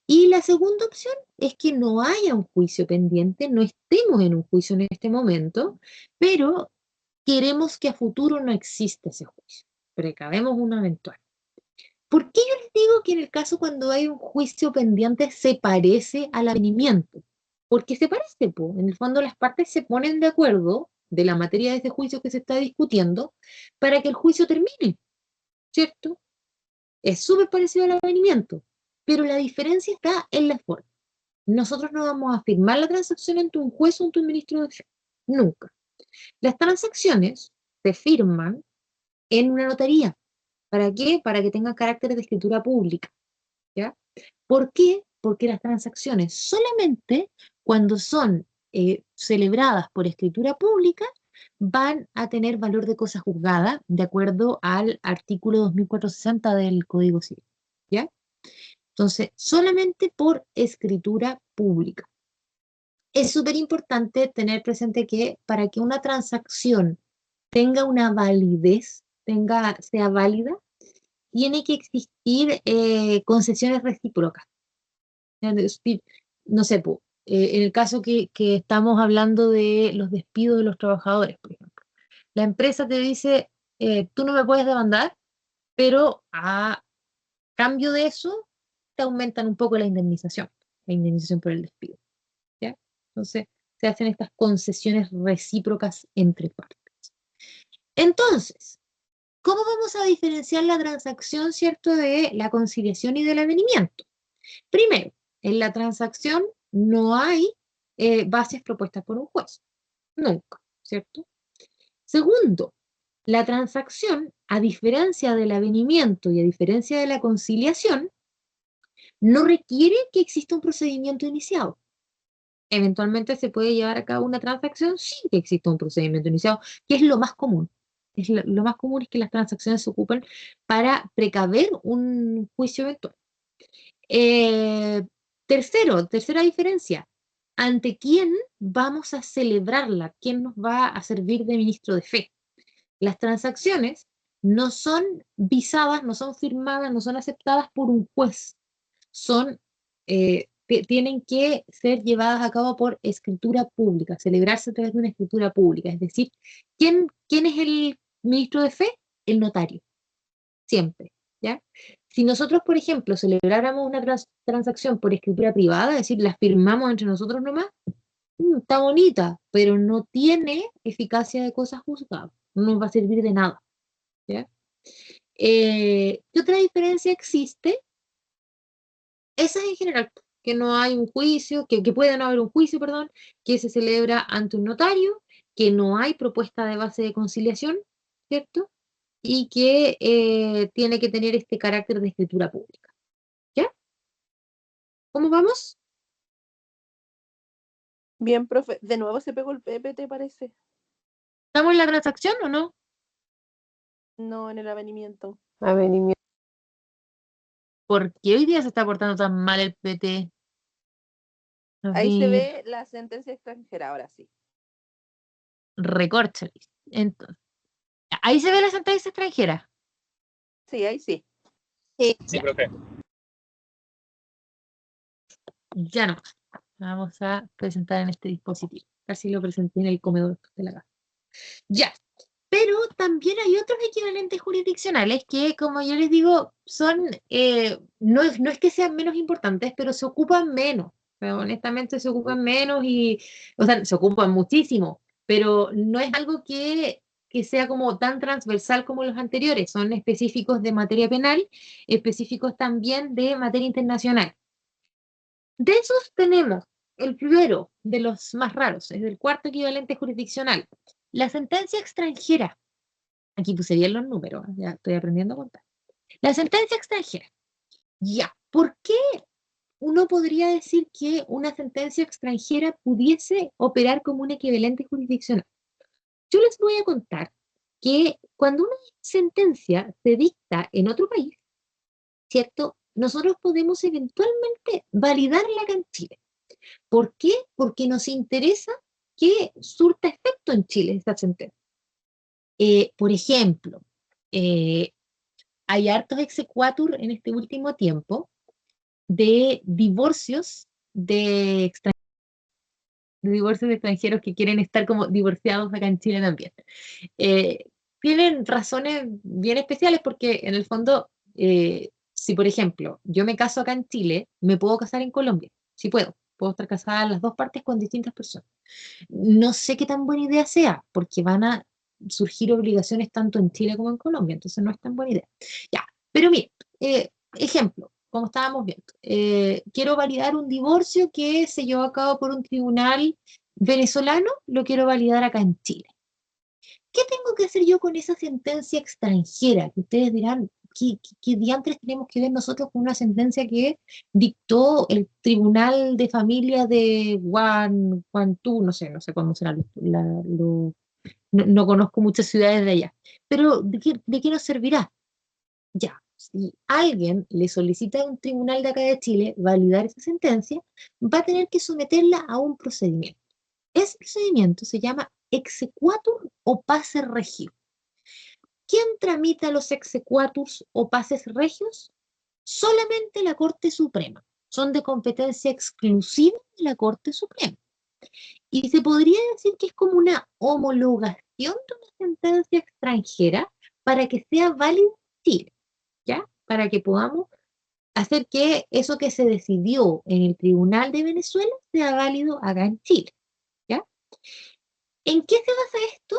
Y la segunda opción es que no haya un juicio pendiente, no estemos en un juicio en este momento, pero queremos que a futuro no exista ese juicio. Precavemos una eventual. ¿Por qué yo les digo que en el caso cuando hay un juicio pendiente se parece al avenimiento? Porque se parece, po. En el fondo las partes se ponen de acuerdo de la materia de ese juicio que se está discutiendo para que el juicio termine, ¿cierto? Es súper parecido al avenimiento, pero la diferencia está en la forma. Nosotros no vamos a firmar la transacción ante un juez o ante un ministro de fe, nunca. Las transacciones se firman en una notaría. ¿Para qué? Para que tengan carácter de escritura pública, ¿ya? ¿Por qué? Porque las transacciones solamente cuando son celebradas por escritura pública van a tener valor de cosa juzgada de acuerdo al artículo 2460 del Código Civil, ¿ya? Entonces, solamente por escritura pública. Es súper importante tener presente que para que una transacción tenga una validez, sea válida, tiene que existir concesiones recíprocas. No sé, en el caso que estamos hablando de los despidos de los trabajadores, por ejemplo. La empresa te dice, tú no me puedes demandar, pero a cambio de eso te aumentan un poco la indemnización por el despido, ¿ya? Entonces, se hacen estas concesiones recíprocas entre partes. Entonces, ¿cómo vamos a diferenciar la transacción, cierto, de la conciliación y del avenimiento? Primero, en la transacción no hay bases propuestas por un juez. Nunca, ¿cierto? Segundo, la transacción, a diferencia del avenimiento y a diferencia de la conciliación, no requiere que exista un procedimiento iniciado. Eventualmente se puede llevar a cabo una transacción sin que exista un procedimiento iniciado, que es lo más común. Lo más común es que las transacciones se ocupen para precaver un juicio eventual. Tercera diferencia, ¿ante quién vamos a celebrarla? ¿Quién nos va a servir de ministro de fe? Las transacciones no son visadas, no son firmadas, no son aceptadas por un juez. Tienen que ser llevadas a cabo por escritura pública, celebrarse a través de una escritura pública. Es decir, ¿quién es el ministro de fe? El notario, siempre, ¿ya? Si nosotros, por ejemplo, celebráramos una transacción por escritura privada, es decir, la firmamos entre nosotros nomás, está bonita, pero no tiene eficacia de cosa juzgada, no nos va a servir de nada, ¿ya? ¿Qué otra diferencia existe? Esa es en general, que no hay un juicio, que puede no haber un juicio, perdón, que se celebra ante un notario, que no hay propuesta de base de conciliación, ¿cierto? Y que tiene que tener este carácter de escritura pública, ¿ya? ¿Cómo vamos?
Bien, profe. De nuevo se pegó el PPT, parece.
¿Estamos en la transacción o no?
No, en el avenimiento.
Avenimiento.
¿Por qué hoy día se está portando tan mal el PT? A
Ahí se
ver,
ve la sentencia extranjera, ahora sí.
recórcholis. Entonces, ahí se ve la sentencia extranjera.
Sí, ahí sí.
Sí,
Ya.
profe.
Ya no. Vamos a presentar en este dispositivo. Casi lo presenté en el comedor de la casa. Ya. Pero también hay otros equivalentes jurisdiccionales que, como yo les digo, son, no es que sean menos importantes, pero se ocupan menos. Pero honestamente se ocupan menos y, o sea, se ocupan muchísimo, pero no es algo que sea como tan transversal como los anteriores. Son específicos de materia penal, específicos también de materia internacional. De esos tenemos el primero de los más raros, es el cuarto equivalente jurisdiccional, la sentencia extranjera. Aquí puse bien los números, ya estoy aprendiendo a contar. La sentencia extranjera. Ya, ¿por qué uno podría decir que una sentencia extranjera pudiese operar como un equivalente jurisdiccional? Yo les voy a contar que cuando una sentencia se dicta en otro país, ¿cierto? Nosotros podemos eventualmente validarla acá en Chile. ¿Por qué? Porque nos interesa que surta efecto en Chile esta sentencia. Por ejemplo, hay hartos exequatur en este último tiempo de divorcios de divorcios de extranjeros que quieren estar como divorciados acá en Chile también. Eh, Tienen razones bien especiales porque en el fondo, si por ejemplo yo me caso acá en Chile, me puedo casar en Colombia, si puedo. Puedo estar casada en las dos partes con distintas personas. No sé qué tan buena idea sea, porque van a surgir obligaciones tanto en Chile como en Colombia, entonces no es tan buena idea. Ya, pero mire, ejemplo, como estábamos viendo, quiero validar un divorcio que se llevó a cabo por un tribunal venezolano, lo quiero validar acá en Chile. ¿Qué tengo que hacer yo con esa sentencia extranjera? Que ustedes dirán, ¿qué diantres tenemos que ver nosotros con una sentencia que dictó el Tribunal de Familia de Guantú? No sé cómo será no conozco muchas ciudades de allá. Pero, ¿de qué nos servirá? Ya, si alguien le solicita a un tribunal de acá de Chile validar esa sentencia, va a tener que someterla a un procedimiento. Ese procedimiento se llama exequatur o pase regio. ¿Quién tramita los exequaturs o pases regios? Solamente la Corte Suprema. Son de competencia exclusiva de la Corte Suprema. Y se podría decir que es como una homologación de una sentencia extranjera para que sea válida en Chile, ¿ya? Para que podamos hacer que eso que se decidió en el Tribunal de Venezuela sea válido acá en Chile, ¿ya? ¿En qué se basa esto?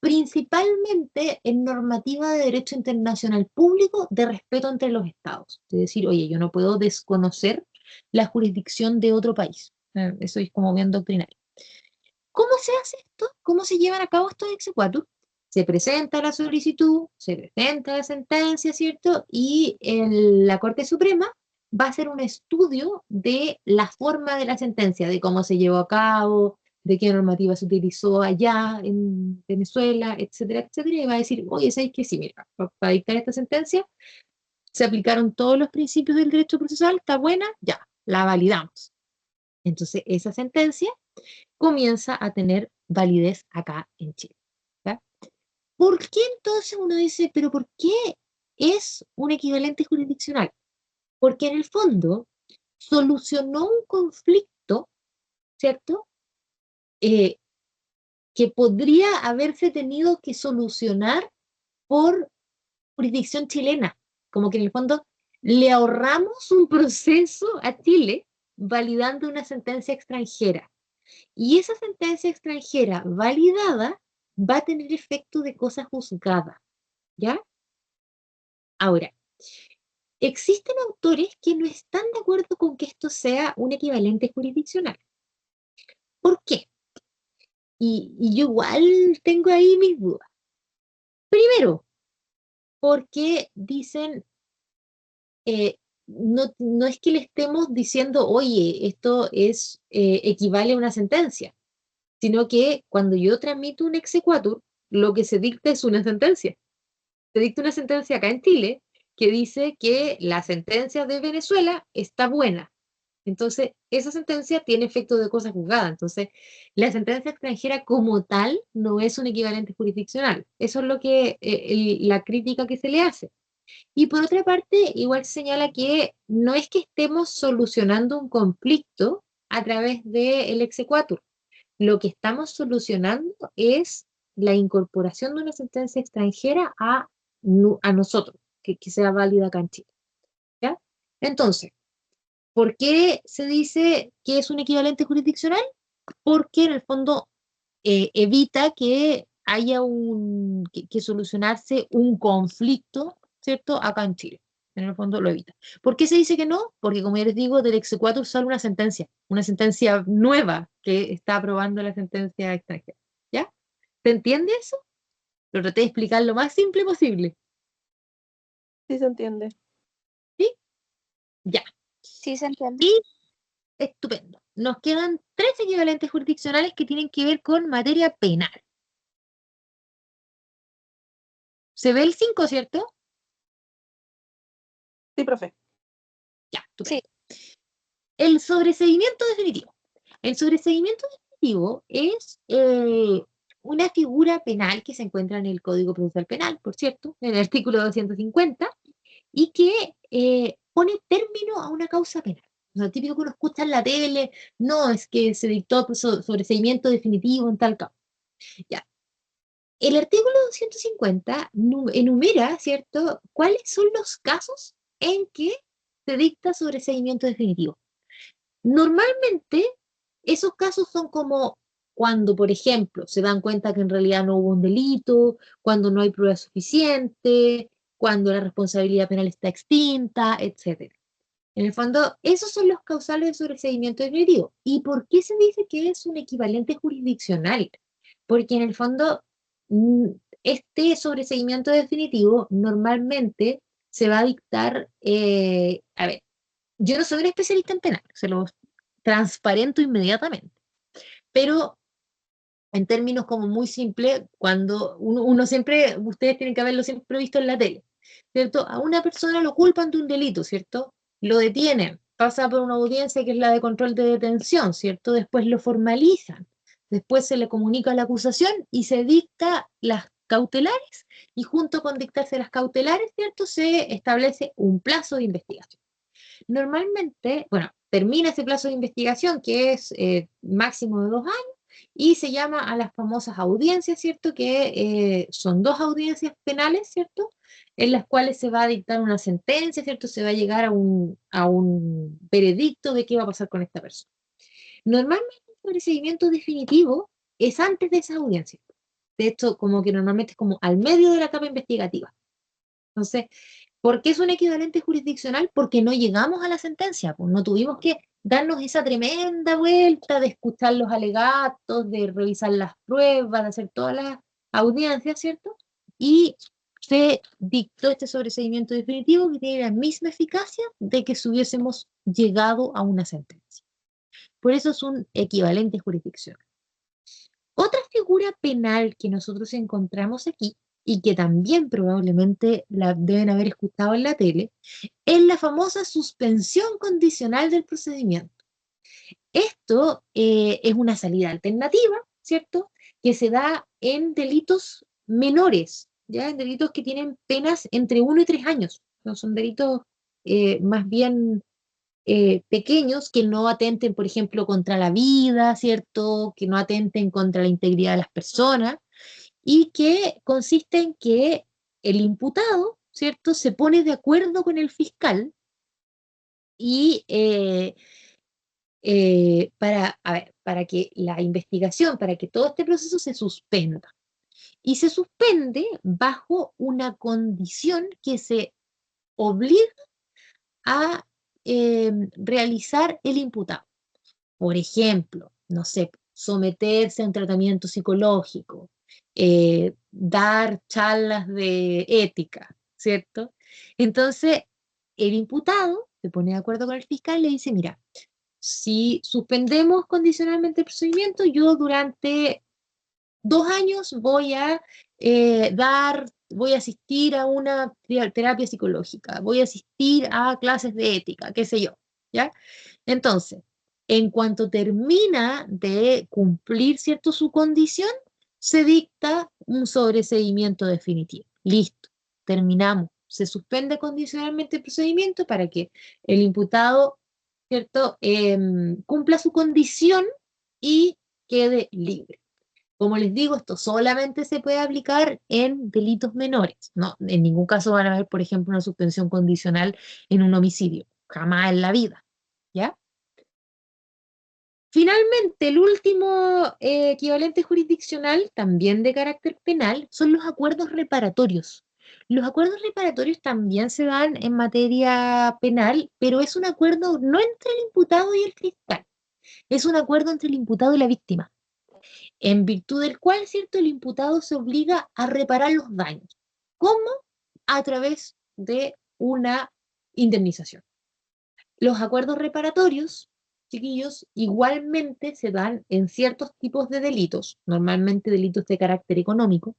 Principalmente en normativa de derecho internacional público de respeto entre los estados. Es decir, oye, yo no puedo desconocer la jurisdicción de otro país. Eso es como bien doctrinario. ¿Cómo se hace esto? ¿Cómo se llevan a cabo estos exequatur? Se presenta la solicitud, se presenta la sentencia, ¿cierto? Y la Corte Suprema va a hacer un estudio de la forma de la sentencia, de cómo se llevó a cabo, de qué normativa se utilizó allá en Venezuela, etcétera, etcétera, y va a decir, oye, ¿sabes qué? Sí, mira, para dictar esta sentencia se aplicaron todos los principios del derecho procesal, está buena, ya, la validamos. Entonces, esa sentencia comienza a tener validez acá en Chile. ¿Ya? ¿Por qué entonces uno dice, pero por qué es un equivalente jurisdiccional? Porque en el fondo solucionó un conflicto, ¿cierto? Eh, que podría haberse tenido que solucionar por jurisdicción chilena. Como que en el fondo le ahorramos un proceso a Chile validando una sentencia extranjera. Y esa sentencia extranjera validada va a tener efecto de cosa juzgada, ¿ya? Ahora, existen autores que no están de acuerdo con que esto sea un equivalente jurisdiccional. ¿Por qué? Y yo igual tengo ahí mis dudas. Primero, porque dicen, no es que le estemos diciendo, oye, esto equivale a una sentencia, sino que cuando yo tramito un exequatur, lo que se dicta es una sentencia. Se dicta una sentencia acá en Chile que dice que la sentencia de Venezuela está buena. Entonces, esa sentencia tiene efecto de cosa juzgada. Entonces, la sentencia extranjera como tal no es un equivalente jurisdiccional. Eso es lo que la crítica que se le hace. Y por otra parte, igual señala que no es que estemos solucionando un conflicto a través del exequatur. Lo que estamos solucionando es la incorporación de una sentencia extranjera a nosotros, que sea válida acá en Chile. ¿Ya? Entonces, ¿por qué se dice que es un equivalente jurisdiccional? Porque en el fondo evita que haya que solucionarse un conflicto, ¿cierto? Acá en Chile. En el fondo lo evita. ¿Por qué se dice que no? Porque, como ya les digo, del exequatur sale una sentencia nueva que está aprobando la sentencia extranjera. ¿Ya? ¿Se entiende eso? Lo traté de explicar lo más simple posible.
Sí se entiende.
¿Sí? Ya.
Sí, se entiende.
Y estupendo. Nos quedan 3 equivalentes jurisdiccionales que tienen que ver con materia penal. ¿Se ve el 5, cierto?
Sí, profe.
Ya, estupendo. El sobreseimiento definitivo. El sobreseimiento definitivo es una figura penal que se encuentra en el Código Procesal Penal, por cierto, en el artículo 250, y que pone término a una causa penal. O sea, típico que uno escucha en la tele, no, es que se dictó sobreseimiento definitivo en tal caso. Ya. El artículo 250 enumera, ¿cierto?, cuáles son los casos en que se dicta sobreseimiento definitivo. Normalmente, esos casos son como cuando, por ejemplo, se dan cuenta que en realidad no hubo un delito, cuando no hay prueba suficiente, cuando la responsabilidad penal está extinta, etc. En el fondo, esos son los causales de sobreseimiento definitivo. ¿Y por qué se dice que es un equivalente jurisdiccional? Porque en el fondo, este sobreseimiento definitivo normalmente se va a dictar, a ver, yo no soy un especialista en penal, se lo transparento inmediatamente, pero en términos como muy simples, cuando uno siempre, ustedes tienen que haberlo siempre visto en la tele, ¿cierto? A una persona lo culpan de un delito, ¿cierto? Lo detienen, pasa por una audiencia que es la de control de detención, ¿cierto? Después lo formalizan, después se le comunica la acusación y se dicta las cautelares, y junto con dictarse las cautelares, ¿cierto? Se establece un plazo de investigación. Normalmente, bueno, termina ese plazo de investigación que es máximo de 2 años y se llama a las famosas audiencias, ¿cierto? Que son 2 audiencias penales, ¿cierto? En las cuales se va a dictar una sentencia, ¿cierto? Se va a llegar a un veredicto de qué va a pasar con esta persona. Normalmente el procedimiento definitivo es antes de esa audiencia. De hecho, como que normalmente es como al medio de la etapa investigativa. Entonces, ¿por qué es un equivalente jurisdiccional? Porque no llegamos a la sentencia, pues no tuvimos que darnos esa tremenda vuelta de escuchar los alegatos, de revisar las pruebas, de hacer todas las audiencias, ¿cierto? Y se dictó este sobreseimiento definitivo que tiene la misma eficacia de que si hubiésemos llegado a una sentencia. Por eso es un equivalente jurisdiccional. Otra figura penal que nosotros encontramos aquí y que también probablemente la deben haber escuchado en la tele, es la famosa suspensión condicional del procedimiento. Esto es una salida alternativa, ¿cierto?, que se da en delitos menores, ¿ya? En delitos que tienen penas entre 1 y 3 años. No son delitos más bien pequeños que no atenten, por ejemplo, contra la vida, ¿cierto?, que no atenten contra la integridad de las personas, y que consiste en que el imputado, ¿cierto?, se pone de acuerdo con el fiscal y para que la investigación, para que todo este proceso se suspenda. Y se suspende bajo una condición que se obliga a realizar el imputado. Por ejemplo, no sé, someterse a un tratamiento psicológico, dar charlas de ética, ¿cierto? Entonces, el imputado se pone de acuerdo con el fiscal y le dice, mira, si suspendemos condicionalmente el procedimiento, yo durante 2 años voy a voy a asistir a una terapia psicológica, voy a asistir a clases de ética, qué sé yo, ¿ya? Entonces, en cuanto termina de cumplir, ¿cierto?, su condición, se dicta un sobreseimiento definitivo. Listo, terminamos. Se suspende condicionalmente el procedimiento para que el imputado, ¿cierto?, cumpla su condición y quede libre. Como les digo, esto solamente se puede aplicar en delitos menores. No, en ningún caso van a ver, por ejemplo, una suspensión condicional en un homicidio. Jamás en la vida, ¿ya? Finalmente, el último equivalente jurisdiccional, también de carácter penal, son los acuerdos reparatorios. Los acuerdos reparatorios también se dan en materia penal, pero es un acuerdo no entre el imputado y el fiscal, es un acuerdo entre el imputado y la víctima, en virtud del cual, ¿cierto?, el imputado se obliga a reparar los daños. ¿Cómo? A través de una indemnización. Los acuerdos reparatorios, chiquillos, igualmente se dan en ciertos tipos de delitos, normalmente delitos de carácter económico.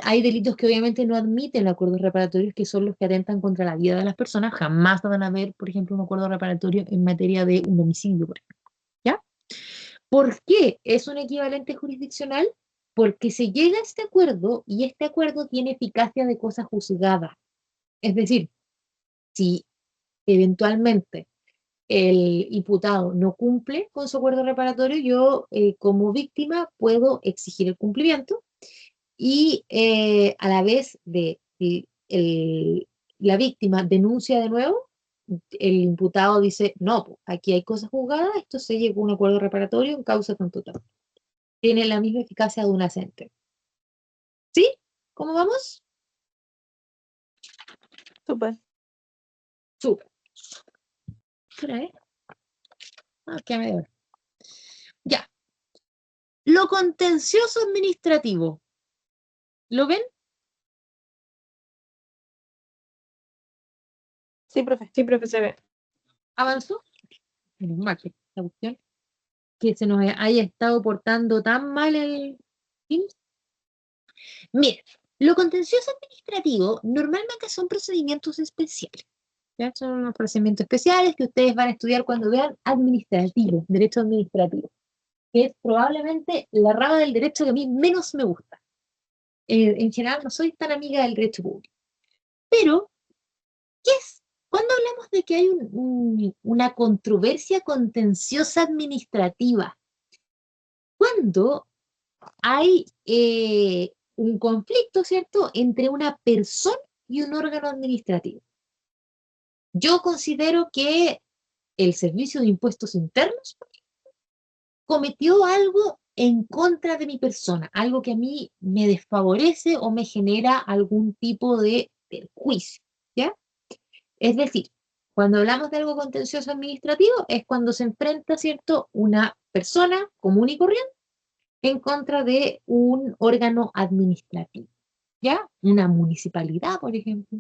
Hay delitos que obviamente no admiten acuerdos reparatorios, que son los que atentan contra la vida de las personas. Jamás van a ver, por ejemplo, un acuerdo reparatorio en materia de un homicidio, por ejemplo. ¿Ya? ¿Por qué es un equivalente jurisdiccional? Porque se llega a este acuerdo y este acuerdo tiene eficacia de cosa juzgada. Es decir, si eventualmente el imputado no cumple con su acuerdo reparatorio, yo como víctima puedo exigir el cumplimiento y a la vez de la víctima denuncia de nuevo, el imputado dice, no, aquí hay cosas juzgadas, esto se llegó a un acuerdo reparatorio en causa tanto. Tiene la misma eficacia de una sentencia. ¿Sí? ¿Cómo vamos?
Súper.
Súper. ¿Qué hora es? Qué media hora. Ya. Lo contencioso administrativo. ¿Lo ven?
Sí, profe.
Sí, profe, se ve.
¿Avanzó? Menos mal que esta cuestión, que se nos haya estado portando tan mal el Teams. Miren, lo contencioso administrativo normalmente son procedimientos especiales. ¿Ya? Son unos procedimientos especiales que ustedes van a estudiar cuando vean administrativo, derecho administrativo, que es probablemente la rama del derecho que a mí menos me gusta. En general no soy tan amiga del derecho público. Pero, ¿qué es? Cuando hablamos de que hay una controversia contenciosa administrativa, cuando hay un conflicto, ¿cierto?, entre una persona y un órgano administrativo. Yo considero que el Servicio de Impuestos Internos cometió algo en contra de mi persona, algo que a mí me desfavorece o me genera algún tipo de perjuicio, ¿ya? Es decir, cuando hablamos de algo contencioso administrativo es cuando se enfrenta, ¿cierto?, una persona común y corriente en contra de un órgano administrativo, ¿ya? Una municipalidad, por ejemplo.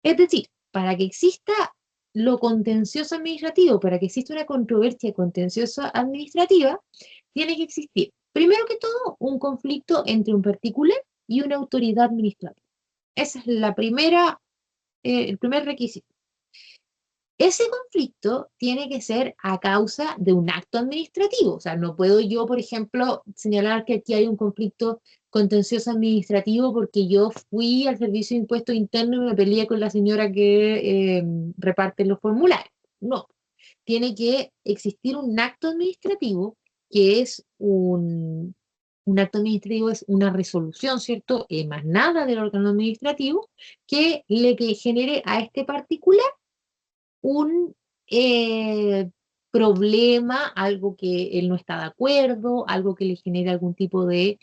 Es decir, para que exista lo contencioso administrativo, para que exista una controversia contenciosa administrativa, tiene que existir, primero que todo, un conflicto entre un particular y una autoridad administrativa. Ese es el primer requisito. Ese conflicto tiene que ser a causa de un acto administrativo. O sea, no puedo yo, por ejemplo, señalar que aquí hay un conflicto contencioso administrativo porque yo fui al Servicio de Impuestos Internos y me peleé con la señora que reparte los formularios. No. Tiene que existir un acto administrativo que es un acto administrativo, es una resolución, ¿cierto?, emanada del órgano administrativo que le genere a este particular un problema, algo que él no está de acuerdo, algo que le genere algún tipo de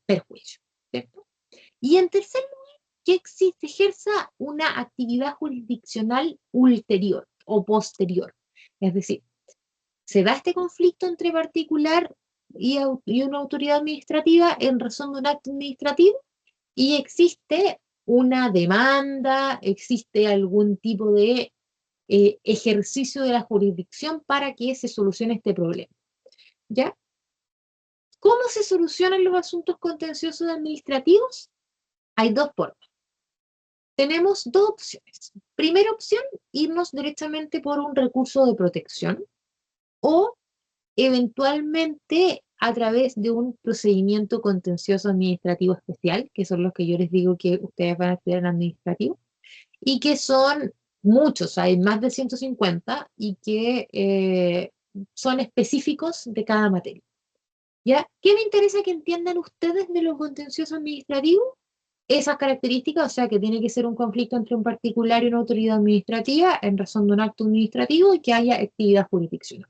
perjuicio, ¿cierto? Y en tercer lugar, que se ejerza una actividad jurisdiccional ulterior o posterior. Es decir, se da este conflicto entre particular y una autoridad administrativa en razón de un acto administrativo y existe una demanda, existe algún tipo de ejercicio de la jurisdicción para que se solucione este problema. ¿Ya? ¿Cómo se solucionan los asuntos contenciosos administrativos? Hay dos formas. Tenemos dos opciones. Primera opción, irnos directamente por un recurso de protección o eventualmente a través de un procedimiento contencioso administrativo especial, que son los que yo les digo que ustedes van a estudiar en administrativo, y que son muchos, hay más de 150, y que son específicos de cada materia. ¿Ya? ¿Qué me interesa que entiendan ustedes de lo contencioso administrativo? Esas características, o sea, que tiene que ser un conflicto entre un particular y una autoridad administrativa en razón de un acto administrativo y que haya actividad jurisdiccional.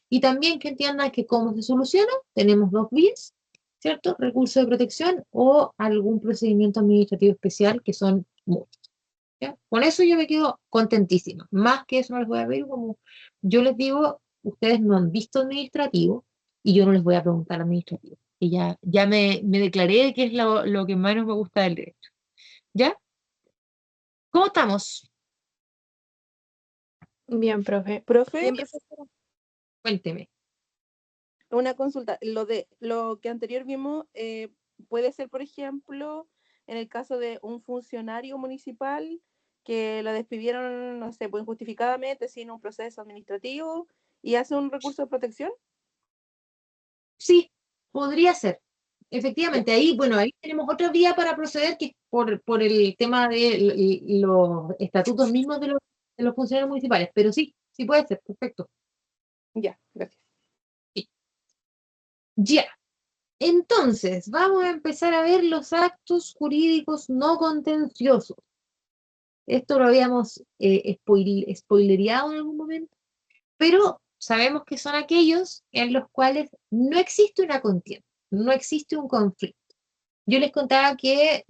Y también que entiendan que cómo se soluciona, tenemos dos vías, ¿cierto? Recurso de protección o algún procedimiento administrativo especial, que son muchos. ¿Ya? Con eso yo me quedo contentísima. Más que eso no les voy a pedir, como yo les digo, ustedes no han visto administrativo y yo no les voy a preguntar administrativo. Y ya me declaré que es lo que menos me gusta del derecho. ¿Ya? ¿Cómo estamos?
Bien, profe.
Profe,
Bien, profesora.
Cuénteme.
una consulta. Lo que anterior vimos puede ser, por ejemplo, en el caso de un funcionario municipal que la despidieron, no sé, pues injustificadamente, sin un proceso administrativo y hace un recurso de protección.
Sí, podría ser.
Ya.
Efectivamente, ahí, bueno, ahí tenemos otra vía para proceder, que es por el tema de los estatutos mismos de los funcionarios municipales. Pero sí, sí puede ser, perfecto.
Ya, gracias.
Ya. Entonces, vamos a empezar a ver los actos jurídicos no contenciosos. Esto lo habíamos spoilereado en algún momento, pero sabemos que son aquellos en los cuales no existe una contienda, no existe un conflicto. Yo les contaba que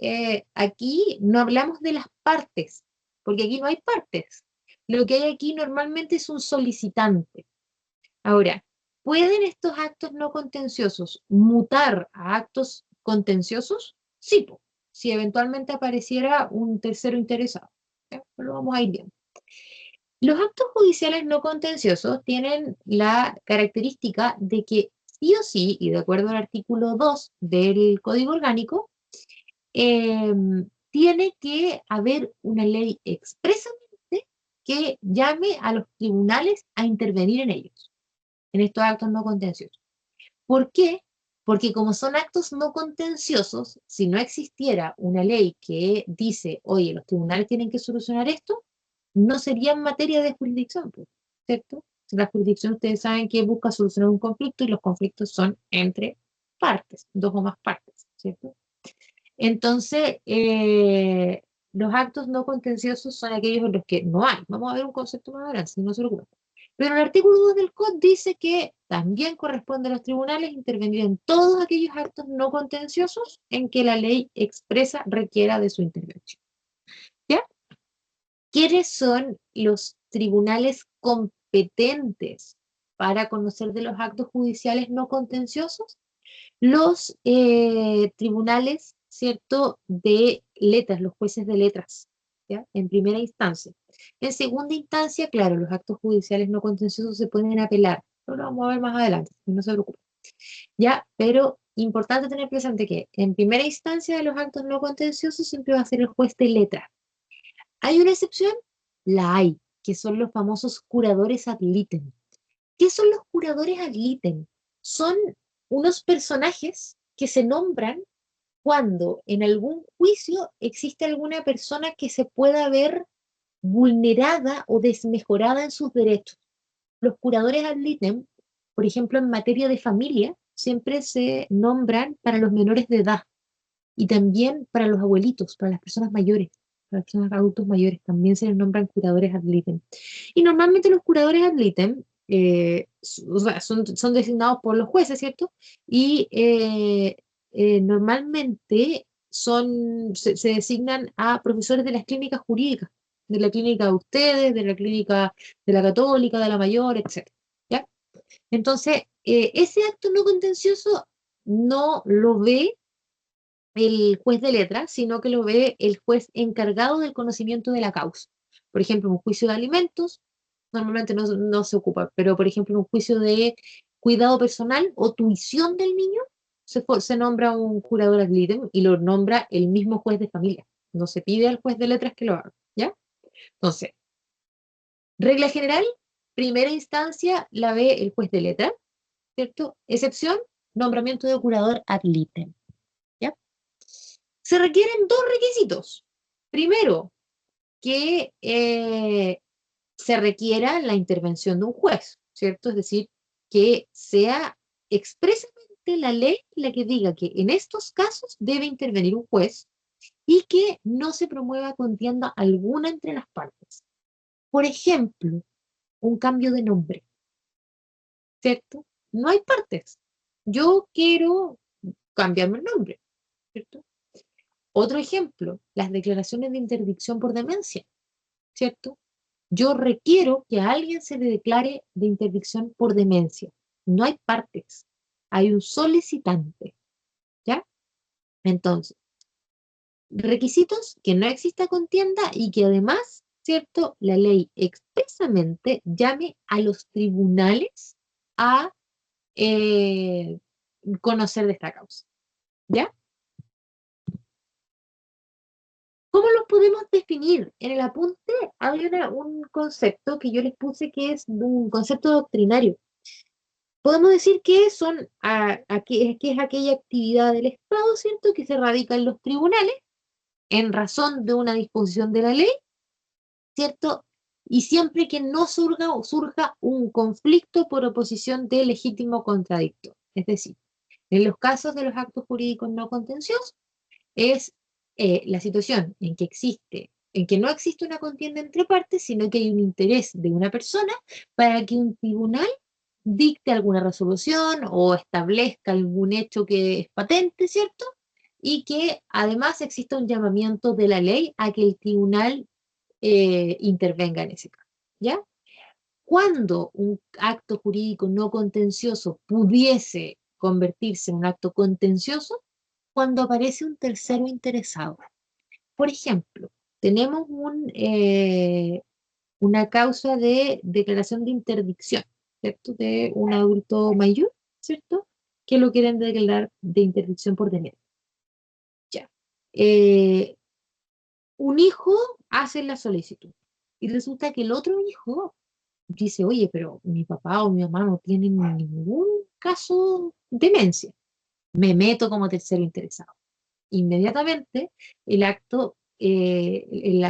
aquí no hablamos de las partes, porque aquí no hay partes. Lo que hay aquí normalmente es un solicitante. Ahora, ¿pueden estos actos no contenciosos mutar a actos contenciosos? Sí, po, si eventualmente apareciera un tercero interesado. ¿Ya? Lo vamos a ir viendo. Los actos judiciales no contenciosos tienen la característica de que sí o sí, y de acuerdo al artículo 2 del Código Orgánico, eh, tiene que haber una ley expresamente que llame a los tribunales a intervenir en ellos, en estos actos no contenciosos. ¿Por qué? Porque como son actos no contenciosos, si no existiera una ley que dice, oye, los tribunales tienen que solucionar esto, no sería en materia de jurisdicción, pues, ¿cierto? La jurisdicción, ustedes saben que busca solucionar un conflicto y los conflictos son entre partes, dos o más partes, ¿cierto? Entonces, los actos no contenciosos son aquellos en los que no hay. Vamos a ver un concepto más adelante, si no se lo ocurre. Pero el artículo 2 del COD dice que también corresponde a los tribunales intervenir en todos aquellos actos no contenciosos en que la ley expresa requiera de su intervención. ¿Ya? ¿Quiénes son los tribunales competentes para conocer de los actos judiciales no contenciosos? Los tribunales, ¿cierto?, de letras, los jueces de letras, ¿ya? En primera instancia. En segunda instancia, claro, los actos judiciales no contenciosos se pueden apelar, pero lo vamos a ver más adelante, no se preocupen. ¿Ya? Pero importante tener presente que en primera instancia de los actos no contenciosos siempre va a ser el juez de letras. ¿Hay una excepción? La hay, que son los famosos curadores ad litem. ¿Qué son los curadores ad litem? Son unos personajes que se nombran cuando en algún juicio existe alguna persona que se pueda ver vulnerada o desmejorada en sus derechos. Los curadores ad litem, por ejemplo, en materia de familia, siempre se nombran para los menores de edad y también para los abuelitos, para las personas mayores, para las personas adultos mayores, también se les nombran curadores ad litem. Y normalmente los curadores ad litem o sea, son designados por los jueces, ¿cierto? Y normalmente se designan a profesores de las clínicas jurídicas, de la clínica de ustedes, de la clínica de la Católica, de la Mayor, etc. ¿Ya? Entonces, ese acto no contencioso no lo ve el juez de letra, sino que lo ve el juez encargado del conocimiento de la causa. Por ejemplo, un juicio de alimentos, normalmente no se ocupa, pero por ejemplo, un juicio de cuidado personal o tuición del niño, se nombra un jurador ad litem y lo nombra el mismo juez de familia. No se pide al juez de letras que lo haga, ¿ya? Entonces, regla general, primera instancia la ve el juez de letra, ¿cierto? Excepción, nombramiento de curador ad litem, ¿ya? Se requieren dos requisitos. Primero, que se requiera la intervención de un juez, ¿cierto? Es decir, que sea expresamente la ley la que diga que en estos casos debe intervenir un juez y que no se promueva contienda alguna entre las partes. Por ejemplo, un cambio de nombre, ¿cierto? No hay partes. Yo quiero cambiarme el nombre, ¿cierto? Otro ejemplo, las declaraciones de interdicción por demencia, ¿cierto? Yo requiero que a alguien se le declare de interdicción por demencia. No hay partes, hay un solicitante, ¿ya? Entonces, requisitos, que no exista contienda y que además, ¿cierto? La ley expresamente llame a los tribunales a conocer de esta causa, ¿ya? ¿Cómo los podemos definir? En el apunte hay un concepto que yo les puse que es un concepto doctrinario. Podemos decir que que es aquella actividad del Estado, ¿cierto?, que se radica en los tribunales en razón de una disposición de la ley, ¿cierto? Y siempre que no surja un conflicto por oposición de legítimo contradictor. Es decir, en los casos de los actos jurídicos no contenciosos, es la situación en que no existe una contienda entre partes, sino que hay un interés de una persona para que un tribunal dicte alguna resolución o establezca algún hecho que es patente, ¿cierto? Y que además exista un llamamiento de la ley a que el tribunal intervenga en ese caso, ¿ya? Cuando un acto jurídico no contencioso pudiese convertirse en un acto contencioso, cuando aparece un tercero interesado. Por ejemplo, tenemos una causa de declaración de interdicción, ¿cierto? De un adulto mayor, ¿cierto? Que lo quieren declarar de interdicción por demencia. Ya. Un hijo hace la solicitud y resulta que el otro hijo dice, oye, pero mi papá o mi mamá no tienen ningún caso de demencia. Me meto como tercero interesado. Inmediatamente la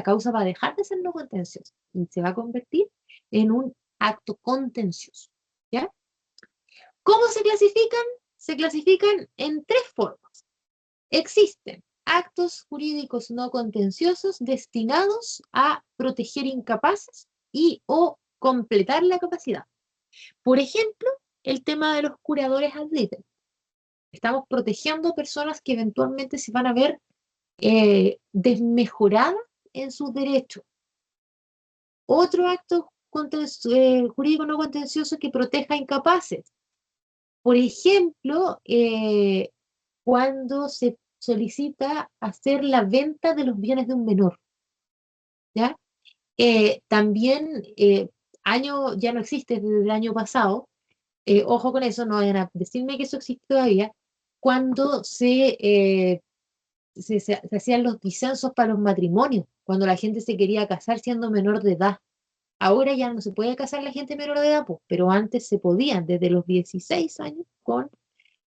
causa va a dejar de ser no contenciosa y se va a convertir en un acto contencioso, ¿ya? ¿Cómo se clasifican? Se clasifican en tres formas. Existen actos jurídicos no contenciosos destinados a proteger incapaces y o completar la capacidad. Por ejemplo, el tema de los curadores ad litem. Estamos protegiendo personas que eventualmente se van a ver desmejoradas en sus derechos. Otro acto jurídico no contencioso que proteja a incapaces. Por ejemplo, cuando se solicita hacer la venta de los bienes de un menor, ¿ya? También, ya no existe desde el año pasado, ojo con eso, no vayan a decirme que eso existe todavía, cuando se hacían los disensos para los matrimonios, cuando la gente se quería casar siendo menor de edad. Ahora ya no se puede casar la gente menor de edad, pues, pero antes se podía, desde los 16 años, con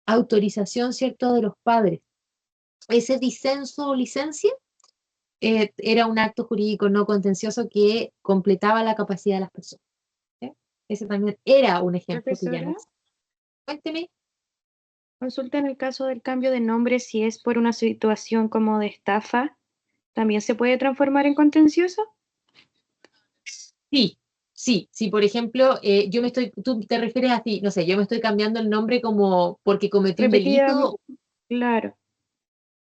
autorización, ¿cierto?, de los padres. Ese disenso o licencia era un acto jurídico no contencioso que completaba la capacidad de las personas, ¿sí? Ese también era un ejemplo que ya no
Profesora,
existe. Cuénteme.
consulta en el caso del cambio de nombre si es por una situación como de estafa, ¿también se puede transformar en contencioso?
Sí, sí, por ejemplo, tú te refieres a ti, no sé, yo me estoy cambiando el nombre como porque cometí un
Repetida,
delito.
claro.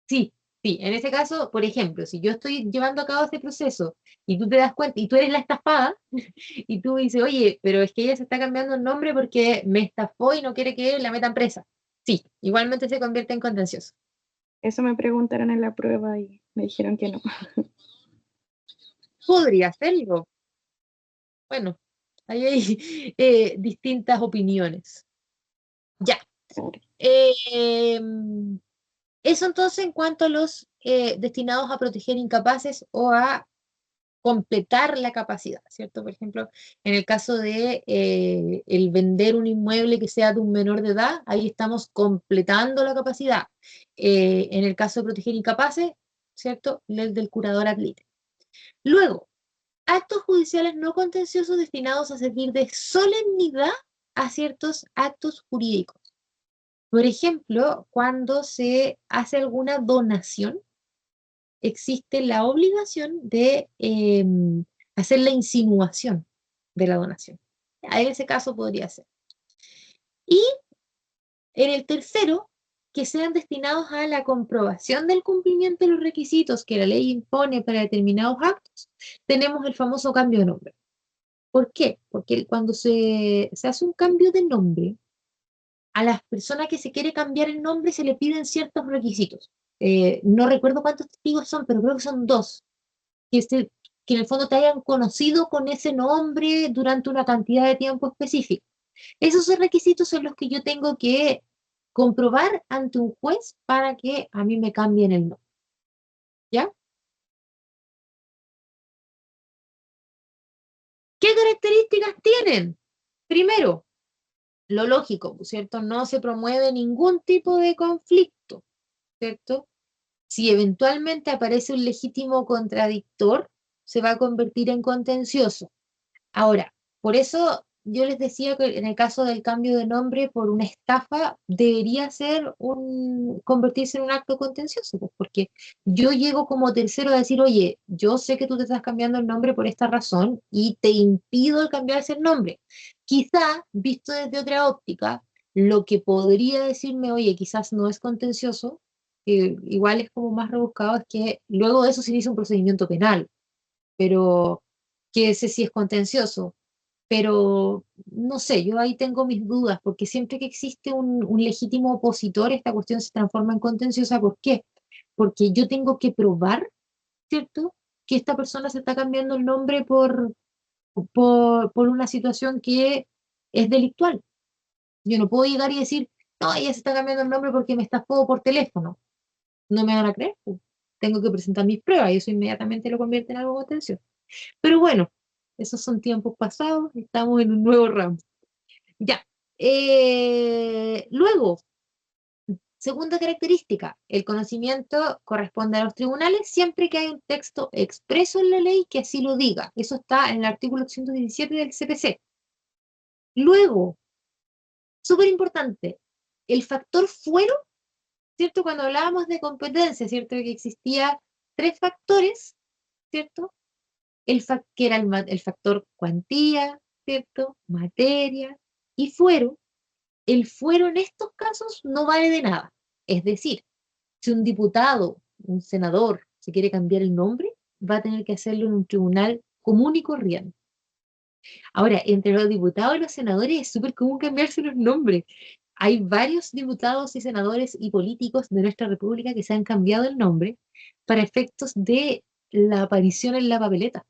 Sí, sí, en ese caso, por ejemplo, si yo estoy llevando a cabo este proceso y tú te das cuenta y tú eres la estafada y tú dices, oye, pero es que ella se está cambiando el nombre porque me estafó y no quiere que la metan presa. Sí, igualmente se convierte en contencioso.
Eso me preguntaron en la prueba y me dijeron que no.
Podría hacerlo. Bueno, ahí hay distintas opiniones. Ya. Eso entonces en cuanto a los destinados a proteger incapaces o a completar la capacidad, ¿cierto? Por ejemplo, en el caso de el vender un inmueble que sea de un menor de edad, ahí estamos completando la capacidad. En el caso de proteger incapaces, ¿cierto? El del curador ad litem. Luego, actos judiciales no contenciosos destinados a servir de solemnidad a ciertos actos jurídicos. Por ejemplo, cuando se hace alguna donación, existe la obligación de hacer la insinuación de la donación. En ese caso podría ser. Y en el tercero, que sean destinados a la comprobación del cumplimiento de los requisitos que la ley impone para determinados actos, tenemos el famoso cambio de nombre. ¿Por qué? Porque cuando se hace un cambio de nombre, a las personas que se quiere cambiar el nombre se le piden ciertos requisitos. No recuerdo cuántos testigos son, pero creo que son 2. Que en el fondo te hayan conocido con ese nombre durante una cantidad de tiempo específico. Esos requisitos son los que yo tengo que comprobar ante un juez para que a mí me cambien el nombre. ¿Ya? ¿Qué características tienen? Primero, lo lógico, ¿cierto? No se promueve ningún tipo de conflicto, ¿cierto? Si eventualmente aparece un legítimo contradictor, se va a convertir en contencioso. Ahora, por eso yo les decía que en el caso del cambio de nombre por una estafa debería ser convertirse en un acto contencioso, pues, porque yo llego como tercero a decir, oye, yo sé que tú te estás cambiando el nombre por esta razón y te impido el cambiar ese nombre. Quizá, visto desde otra óptica, lo que podría decirme, oye, quizás no es contencioso, que igual es como más rebuscado, es que luego de eso se inicia un procedimiento penal, pero que ese sí es contencioso. Pero no sé, yo ahí tengo mis dudas, porque siempre que existe un legítimo opositor, esta cuestión se transforma en contenciosa. ¿Por qué? Porque yo tengo que probar, ¿cierto?, que esta persona se está cambiando el nombre por una situación que es delictual. Yo no puedo llegar y decir, no, ella se está cambiando el nombre porque me estafó por teléfono. No me van a creer, pues. Tengo que presentar mis pruebas y eso inmediatamente lo convierte en algo contencioso. Pero bueno, esos son tiempos pasados, estamos en un nuevo ramo. Ya. Luego, segunda característica, el conocimiento corresponde a los tribunales siempre que hay un texto expreso en la ley que así lo diga. Eso está en el artículo 117 del CPC. Luego, súper importante, el factor fuero, ¿cierto? Cuando hablábamos de competencia, ¿cierto? Que existía 3 factores, ¿cierto? Que era el factor cuantía, ¿cierto? Materia y fuero. El fuero en estos casos no vale de nada. Es decir, si un diputado, un senador, se quiere cambiar el nombre, va a tener que hacerlo en un tribunal común y corriente. Ahora, entre los diputados y los senadores es súper común cambiarse los nombres. Hay varios diputados y senadores y políticos de nuestra república que se han cambiado el nombre para efectos de la aparición en la papeleta.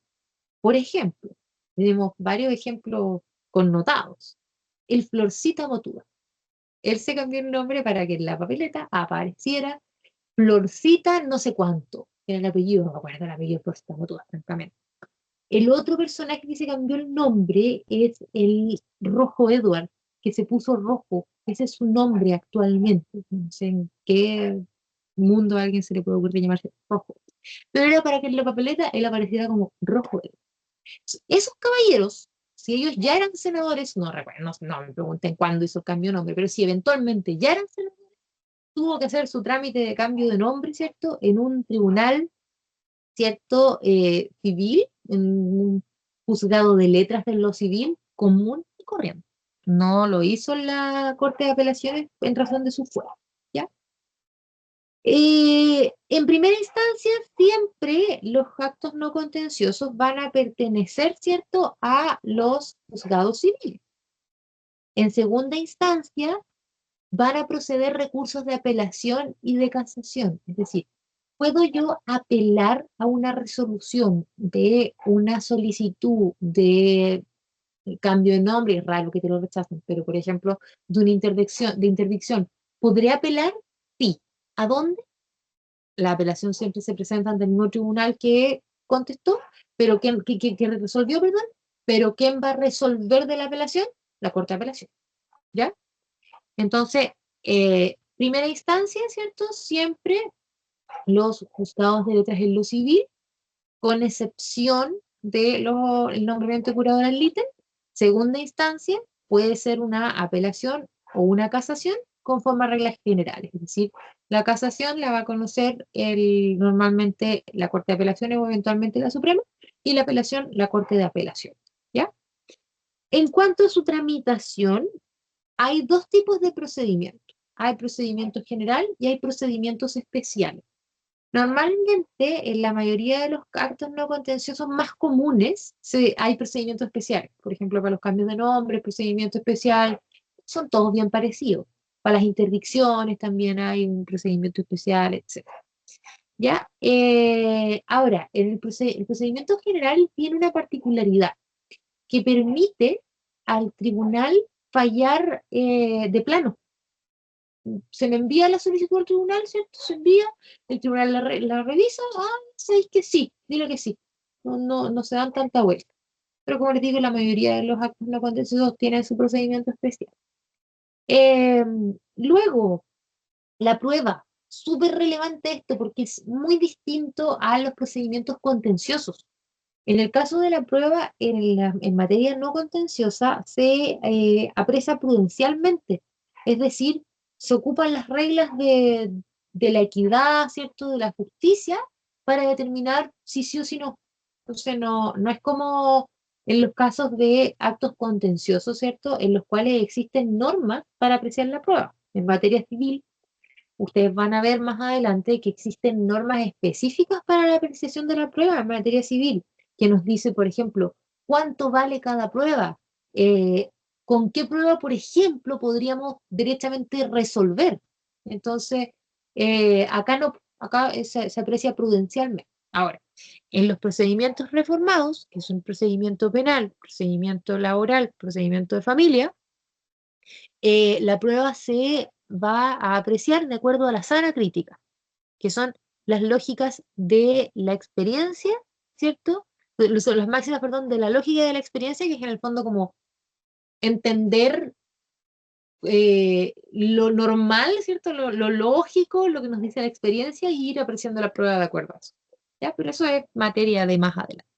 Por ejemplo, tenemos varios ejemplos connotados. El Florcita Motúa. Él se cambió el nombre para que en la papeleta apareciera Florcita no sé cuánto. Era el apellido, no me acuerdo el apellido de Florcita Motúa, francamente. El otro personaje que se cambió el nombre es el Rojo Edward, que se puso rojo. Ese es su nombre actualmente. No sé en qué mundo a alguien se le puede ocurrir llamarse Rojo. Pero era para que en la papeleta él apareciera como Rojo Edward. Esos caballeros, si ellos ya eran senadores, no recuerdo, no me pregunten cuándo hizo el cambio de nombre, pero si eventualmente ya eran senadores, tuvo que hacer su trámite de cambio de nombre, ¿cierto? En un tribunal, ¿cierto? Civil, en un juzgado de letras de lo civil, común y corriente. No lo hizo en la Corte de Apelaciones en razón de su fuero, ¿ya? En primera instancia, siempre los actos no contenciosos van a pertenecer, ¿cierto?, a los juzgados civiles. En segunda instancia, van a proceder recursos de apelación y de casación. Es decir, ¿puedo yo apelar a una resolución de una solicitud de cambio de nombre? Es raro que te lo rechacen, pero por ejemplo, de una interdicción, ¿podré apelar? Sí. ¿A dónde? La apelación siempre se presenta ante el mismo tribunal que contestó, pero que resolvió, perdón, pero ¿quién va a resolver de la apelación? La Corte de Apelación, ¿ya? Entonces, primera instancia, ¿cierto? Siempre los juzgados de letras en lo civil, con excepción del nombramiento de curador ad litem. Segunda instancia puede ser una apelación o una casación conforme a reglas generales. Es decir, la casación la va a conocer normalmente la Corte de Apelaciones o eventualmente la Suprema, y la apelación la Corte de Apelación, ¿ya? En cuanto a su tramitación, hay dos tipos de procedimientos. Hay procedimiento general y hay procedimientos especiales. Normalmente, en la mayoría de los actos no contenciosos más comunes, hay procedimientos especiales. Por ejemplo, para los cambios de nombre, procedimiento especial, son todos bien parecidos. Para las interdicciones también hay un procedimiento especial, etc. ¿Ya? Ahora, el procedimiento general tiene una particularidad que permite al tribunal fallar de plano. Se me envía la solicitud al tribunal, ¿cierto? Se envía, el tribunal la revisa, sabéis que sí, dile que sí. No se dan tanta vuelta. Pero como les digo, la mayoría de los actos no contenciosos tienen su procedimiento especial. Luego, la prueba. Súper relevante esto porque es muy distinto a los procedimientos contenciosos. En el caso de la prueba, en materia no contenciosa, se apresa prudencialmente, es decir, se ocupan las reglas de la equidad, ¿cierto?, de la justicia, para determinar si sí o si no. Entonces, no es como en los casos de actos contenciosos, ¿cierto?, en los cuales existen normas para apreciar la prueba. En materia civil, ustedes van a ver más adelante que existen normas específicas para la apreciación de la prueba en materia civil, que nos dice, por ejemplo, cuánto vale cada prueba, eh, con qué prueba, por ejemplo, podríamos directamente resolver. Entonces, acá se aprecia prudencialmente. Ahora, en los procedimientos reformados, que son procedimiento penal, procedimiento laboral, procedimiento de familia, la prueba se va a apreciar de acuerdo a la sana crítica, que son las lógicas de la experiencia, ¿cierto? Son las máximas, perdón, de la lógica de la experiencia, que es en el fondo como entender lo normal, ¿cierto? Lo lógico, lo que nos dice la experiencia, y ir apreciando la prueba de acuerdo a eso. ¿Ya? Pero eso es materia de más adelante.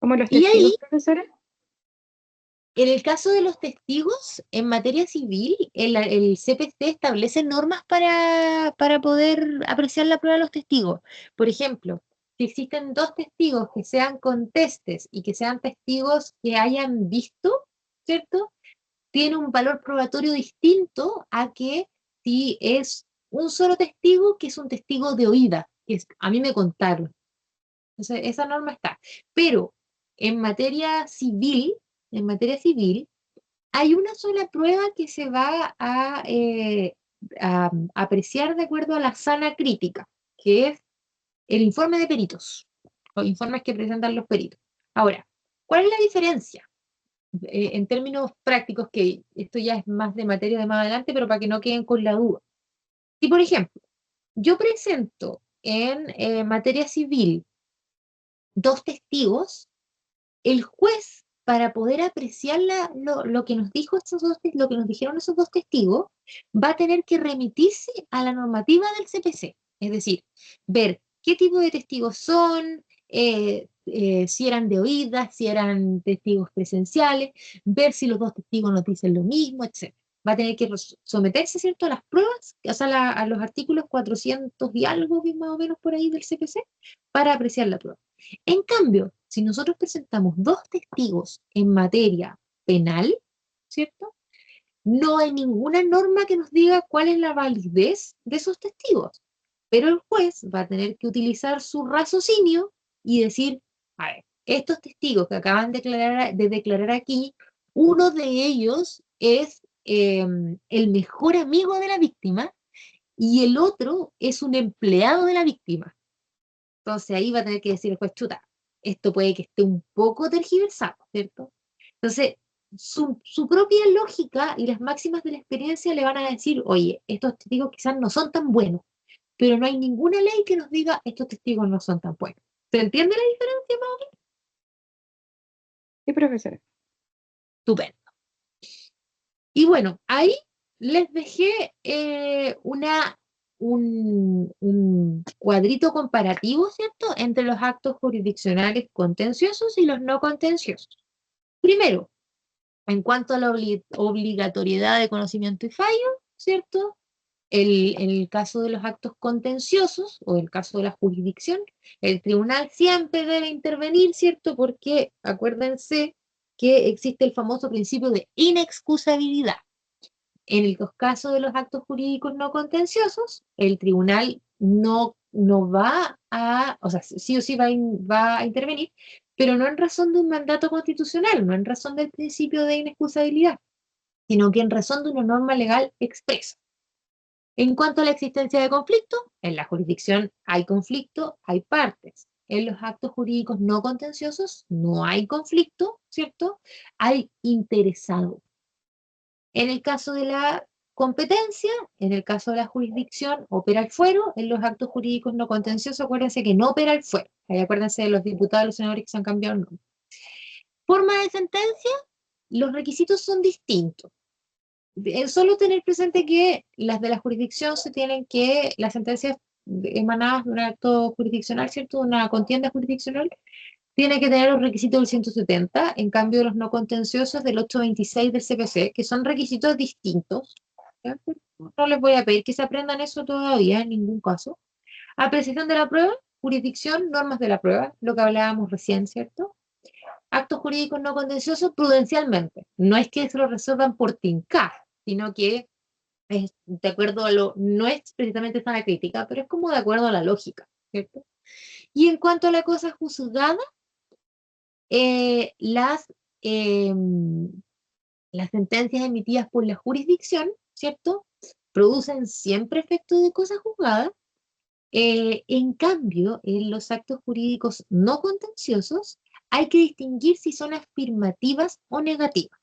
¿Como los
Y
testigos,
ahí,
profesora?
en el caso de los testigos, en materia civil, el CPC establece normas para poder apreciar la prueba de los testigos. Por ejemplo, si existen dos testigos que sean contestes y que sean testigos que hayan visto, ¿cierto? Tiene un valor probatorio distinto a que si es un solo testigo que es un testigo de oída, que es, a mí me contaron. Entonces, esa norma está. Pero en materia civil, hay una sola prueba que se va a apreciar de acuerdo a la sana crítica, que es el informe de peritos, los informes que presentan los peritos. Ahora, ¿cuál es la diferencia? En términos prácticos, que esto ya es más de materia de más adelante, pero para que no queden con la duda. Si, por ejemplo, yo presento en materia civil dos testigos, el juez, para poder apreciar lo que nos lo que nos dijeron esos dos testigos, va a tener que remitirse a la normativa del CPC. Es decir, ver qué tipo de testigos son, si eran de oídas, si eran testigos presenciales, ver si los dos testigos nos dicen lo mismo, etc. Va a tener que someterse, ¿cierto?, a las pruebas, o sea, a los artículos 400 y algo, que más o menos por ahí del CPC, para apreciar la prueba. En cambio, si nosotros presentamos dos testigos en materia penal, ¿cierto? No hay ninguna norma que nos diga cuál es la validez de esos testigos. Pero el juez va a tener que utilizar su raciocinio y decir, a ver, estos testigos que acaban de declarar aquí, uno de ellos es el mejor amigo de la víctima y el otro es un empleado de la víctima. Entonces ahí va a tener que decir el juez, chuta, esto puede que esté un poco tergiversado, ¿cierto? Entonces, su propia lógica y las máximas de la experiencia le van a decir, oye, estos testigos quizás no son tan buenos, pero no hay ninguna ley que nos diga estos testigos no son tan buenos. ¿Se entiende la diferencia, más o menos?
Sí, profesora.
Estupendo. Y bueno, ahí les dejé un cuadrito comparativo, ¿cierto?, entre los actos jurisdiccionales contenciosos y los no contenciosos. Primero, en cuanto a la obligatoriedad de conocimiento y fallo, ¿cierto? En el caso de los actos contenciosos o el caso de la jurisdicción, el tribunal siempre debe intervenir, ¿cierto? Porque acuérdense que existe el famoso principio de inexcusabilidad. En el caso de los actos jurídicos no contenciosos, el tribunal no va a, o sea, sí o sí va a intervenir, pero no en razón de un mandato constitucional, no en razón del principio de inexcusabilidad, sino que en razón de una norma legal expresa. En cuanto a la existencia de conflicto, en la jurisdicción hay conflicto, hay partes. En los actos jurídicos no contenciosos no hay conflicto, ¿cierto? Hay interesado. En el caso de la competencia, en el caso de la jurisdicción, opera el fuero. En los actos jurídicos no contenciosos, acuérdense que no opera el fuero. Ahí acuérdense de los diputados y los senadores que se han cambiado el nombre. Forma de sentencia, los requisitos son distintos. Solo tener presente que las de la jurisdicción se tienen que, las sentencias emanadas de un acto jurisdiccional, ¿cierto? Una contienda jurisdiccional, tiene que tener los requisitos del 170, en cambio de los no contenciosos del 826 del CPC, que son requisitos distintos. ¿Ya? No les voy a pedir que se aprendan eso todavía, en ningún caso. Apreciación de la prueba, jurisdicción, normas de la prueba, lo que hablábamos recién, ¿cierto? Actos jurídicos no contenciosos prudencialmente. No es que se lo resuelvan por tincar, sino que es de acuerdo a no es precisamente sana crítica, pero es como de acuerdo a la lógica, ¿cierto? Y en cuanto a la cosa juzgada, las sentencias emitidas por la jurisdicción, ¿cierto?, producen siempre efecto de cosa juzgada. En cambio, en los actos jurídicos no contenciosos, hay que distinguir si son afirmativas o negativas.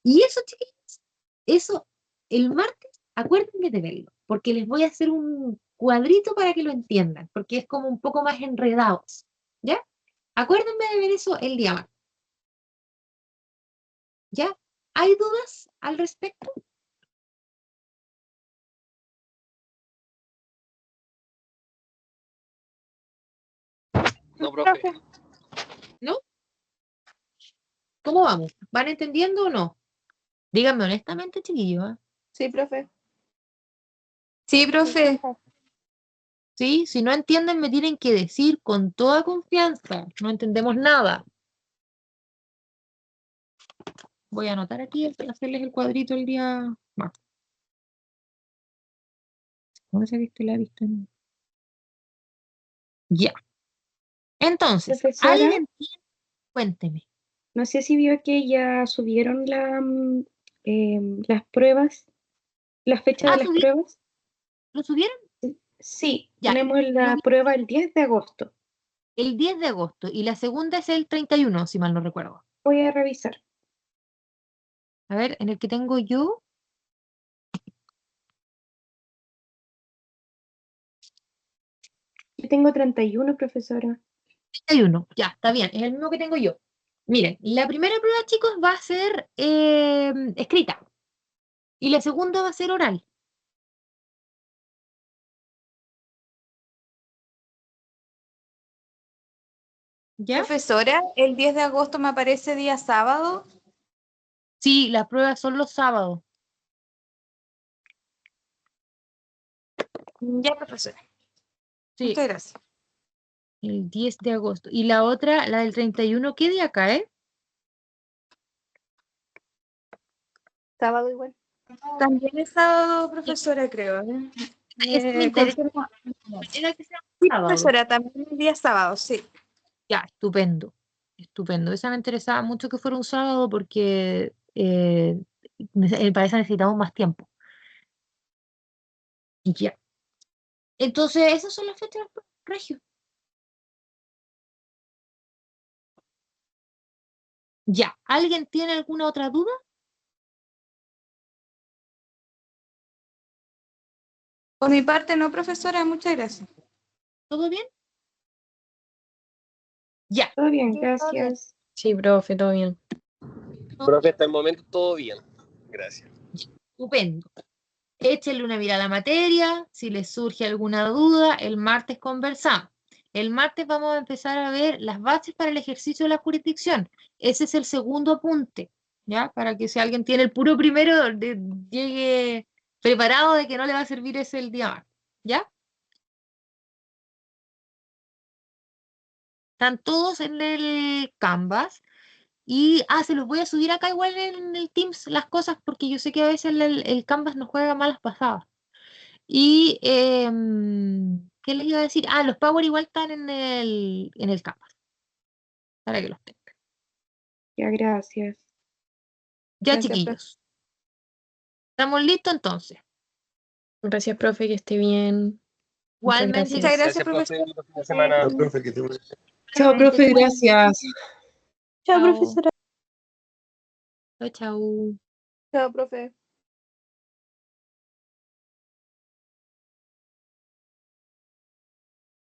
Y eso, chiquillos, eso, el martes, acuérdense de verlo, porque les voy a hacer un cuadrito para que lo entiendan, porque es como un poco más enredados, ¿ya? Acuérdense de ver eso el día martes. ¿Ya? ¿Hay dudas al respecto?
No, profe.
¿No? ¿Cómo vamos? ¿Van entendiendo o no? Díganme honestamente, chiquillos. ¿Eh?
Sí, profe.
Sí, profe.
Sí, si no entienden me tienen que decir con toda confianza. No entendemos nada. Voy a anotar aquí, hacerles el cuadrito el día más. ¿Dónde sacaste la vista? Ya. Entonces,
Profesora,
¿alguien tiene? Cuénteme.
no sé si vio que ya subieron las pruebas, las fechas de las
¿subieron?
pruebas.
¿Lo subieron?
Sí,
Ya.
tenemos la prueba el 10 de agosto.
El 10 de agosto y la segunda es el 31, si mal no recuerdo.
Voy a revisar.
A ver, en el que tengo yo.
Yo tengo 31, profesora.
31, ya, está bien, es el mismo que tengo yo. Miren, la primera prueba, chicos, va a ser escrita y la segunda va a ser oral. ¿Ya?
Profesora, el 10 de agosto me aparece día sábado.
Sí, las pruebas son los sábados.
Ya, profesora.
Sí,
Muchas gracias.
el 10 de agosto. Y la otra, la del 31, ¿qué día cae?
Sábado igual.
También es sábado, profesora, creo.
Es muy interesante.
Confirmo.
Era que sea
Sí,
sábado.
profesora, también el día sábado, sí.
Ya, estupendo. Estupendo. Esa me interesaba mucho que fuera un sábado porque para eso necesitamos más tiempo. Ya. Entonces, esas son las fechas, Regio. Ya. ¿Alguien tiene alguna otra duda?
Por mi parte, no, profesora, muchas gracias.
¿Todo bien? Ya.
Todo bien,
Sí, todo bien.
gracias.
Sí, profe, todo bien.
Profe, hasta el momento todo bien. Gracias.
Estupendo. Échenle una mirada a la materia, si les surge alguna duda, el martes conversamos. El martes vamos a empezar a ver las bases para el ejercicio de la jurisdicción. Ese es el segundo apunte, ¿ya? Para que si alguien tiene el puro primero, llegue preparado de que no le va a servir ese el día martes, ¿ya? Están todos en el Canvas. Y, se los voy a subir acá igual en el Teams las cosas porque yo sé que a veces el Canvas nos juega malas pasadas. Y, ¿qué les iba a decir? Los Power igual están en el Canvas, para que los tengan.
Ya, gracias.
Ya,
Gracias, profe.
chiquillos. ¿Estamos listos entonces?
Gracias, profe, que esté bien. Muchas
Igualmente,
Muchas
gracias.
gracias,
Profe.
profesor.
Lindo fin de semana.
Chao,
profe, que te
Chao, profe, gracias.
Chao,
Chao.
profesora.
Chao, chao.
Chao, profe.